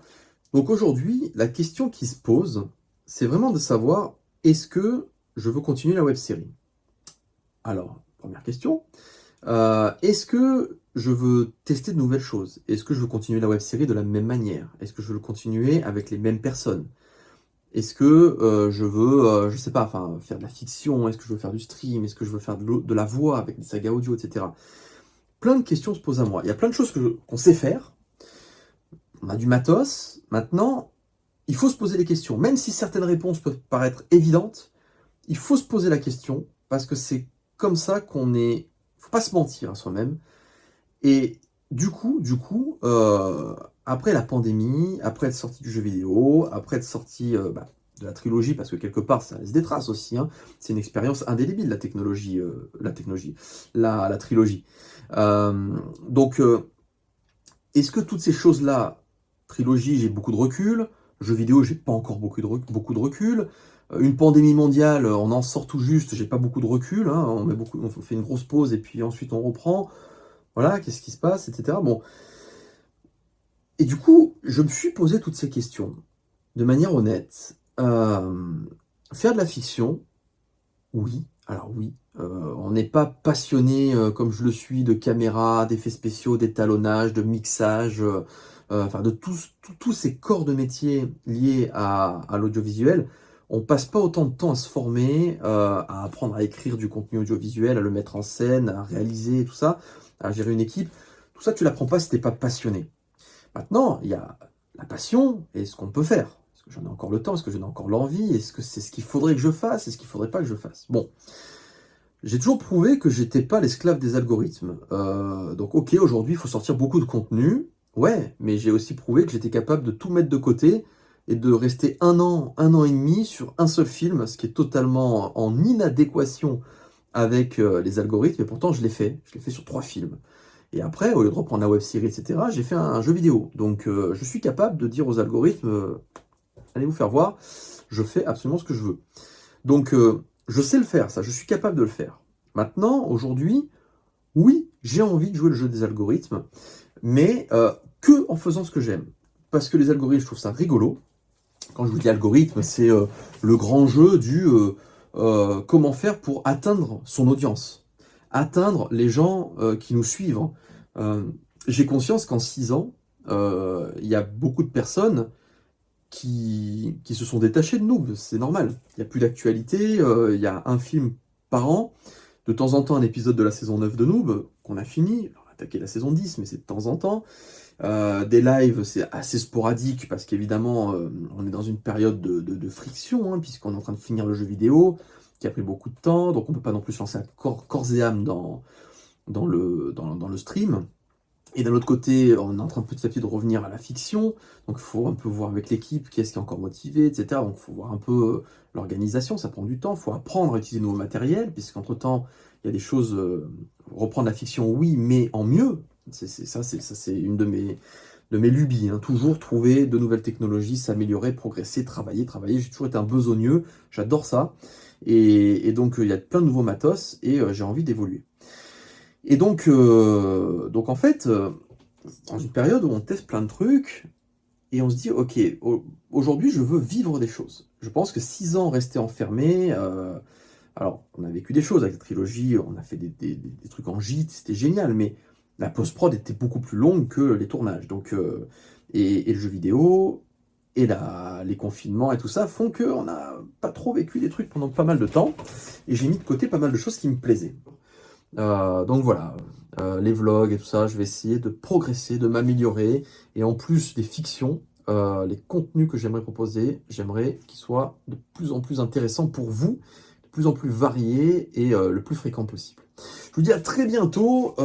Donc aujourd'hui, la question qui se pose, c'est vraiment de savoir, est-ce que je veux continuer la web-série? Alors, première question, est-ce que je veux tester de nouvelles choses? Est-ce que je veux continuer la web série de la même manière? Est-ce que je veux le continuer avec les mêmes personnes? Est-ce que je veux, je sais pas, enfin, faire de la fiction? Est-ce que je veux faire du stream? Est-ce que je veux faire de la voix avec des sagas audio, etc. Plein de questions se posent à moi. Il y a plein de choses qu'on sait faire. On a du matos. Maintenant, il faut se poser des questions. Même si certaines réponses peuvent paraître évidentes, il faut se poser la question parce que c'est comme ça qu'on est. Faut pas se mentir à soi-même. Et après la pandémie, après être sorti du jeu vidéo, après être sorti de la trilogie, parce que quelque part ça laisse des traces aussi, hein. C'est une expérience indélébile la trilogie. Euh, donc, est-ce que toutes ces choses-là, trilogie, j'ai beaucoup de recul, jeu vidéo, j'ai pas encore beaucoup de recul, une pandémie mondiale, on en sort tout juste, j'ai pas beaucoup de recul, hein. On fait une grosse pause et puis ensuite on reprend. Voilà, qu'est-ce qui se passe, etc. Bon. Et du coup, je me suis posé toutes ces questions de manière honnête. Faire de la fiction, oui. Alors oui, on n'est pas passionné comme je le suis de caméra, d'effets spéciaux, d'étalonnage, de mixage, enfin de tous ces corps de métier liés à l'audiovisuel. On passe pas autant de temps à se former, à apprendre à écrire du contenu audiovisuel, à le mettre en scène, à réaliser tout ça, à gérer une équipe. Tout ça, tu l'apprends pas si t'es pas passionné. Maintenant, il y a la passion et ce qu'on peut faire. Est-ce que j'en ai encore le temps? Est-ce que j'en ai encore l'envie? Est-ce que c'est ce qu'il faudrait que je fasse? Est-ce qu'il faudrait pas que je fasse? Bon, j'ai toujours prouvé que j'étais pas l'esclave des algorithmes. Donc ok, aujourd'hui, il faut sortir beaucoup de contenu. Ouais, mais j'ai aussi prouvé que j'étais capable de tout mettre de côté et de rester un an et demi sur un seul film, ce qui est totalement en inadéquation avec les algorithmes. Et pourtant, je l'ai fait. Je l'ai fait sur 3 films. Et après, au lieu de reprendre la web série, etc., j'ai fait un jeu vidéo. Donc je suis capable de dire aux algorithmes, allez vous faire voir, je fais absolument ce que je veux. Donc je sais le faire, ça, je suis capable de le faire. Maintenant, aujourd'hui, oui, j'ai envie de jouer le jeu des algorithmes, mais que en faisant ce que j'aime. Parce que les algorithmes, je trouve ça rigolo. Quand je vous dis algorithme, c'est le grand jeu du comment faire pour atteindre son audience, atteindre les gens qui nous suivent. J'ai conscience qu'en 6 ans, il y a beaucoup de personnes qui se sont détachées de Noob, c'est normal. Il n'y a plus d'actualité, il y a un film par an, de temps en temps un épisode de la saison 9 de Noob, qu'on a fini, on a attaqué la saison 10, mais c'est de temps en temps. Des lives, c'est assez sporadique, parce qu'évidemment, on est dans une période de friction, hein, puisqu'on est en train de finir le jeu vidéo, qui a pris beaucoup de temps, donc on ne peut pas non plus se lancer à corps et âme dans le stream. Et d'un autre côté, on est en train petit à petit de revenir à la fiction, donc il faut un peu voir avec l'équipe qui est-ce qui est encore motivé, etc. Donc il faut voir un peu l'organisation, ça prend du temps, il faut apprendre à utiliser de nouveaux matériels, puisqu'entre-temps, il y a des choses, reprendre la fiction, oui, mais en mieux. C'est une de mes lubies, hein. Toujours trouver de nouvelles technologies, s'améliorer, progresser, travailler. J'ai toujours été un besogneux, j'adore ça. Et donc il y a plein de nouveaux matos, et j'ai envie d'évoluer. Et donc en fait, dans une période où on teste plein de trucs, et on se dit, ok, aujourd'hui je veux vivre des choses. Je pense que 6 ans restés enfermés, alors on a vécu des choses avec la trilogie, on a fait des trucs en gîte, c'était génial, mais la post-prod était beaucoup plus longue que les tournages. Donc, et le jeu vidéo, et les confinements et tout ça font qu'on n'a pas trop vécu des trucs pendant pas mal de temps, et j'ai mis de côté pas mal de choses qui me plaisaient. Donc voilà, les vlogs et tout ça, je vais essayer de progresser, de m'améliorer. Et en plus des fictions, les contenus que j'aimerais proposer, j'aimerais qu'ils soient de plus en plus intéressants pour vous, de plus en plus variés et le plus fréquent possible. Je vous dis à très bientôt,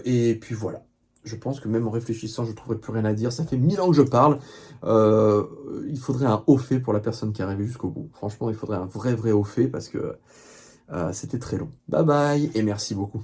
et puis voilà. Je pense que même en réfléchissant, je ne trouverai plus rien à dire. Ça fait 1000 ans que je parle. Il faudrait un haut fait pour la personne qui est arrivée jusqu'au bout. Franchement, il faudrait un vrai haut fait parce que c'était très long. Bye bye et merci beaucoup.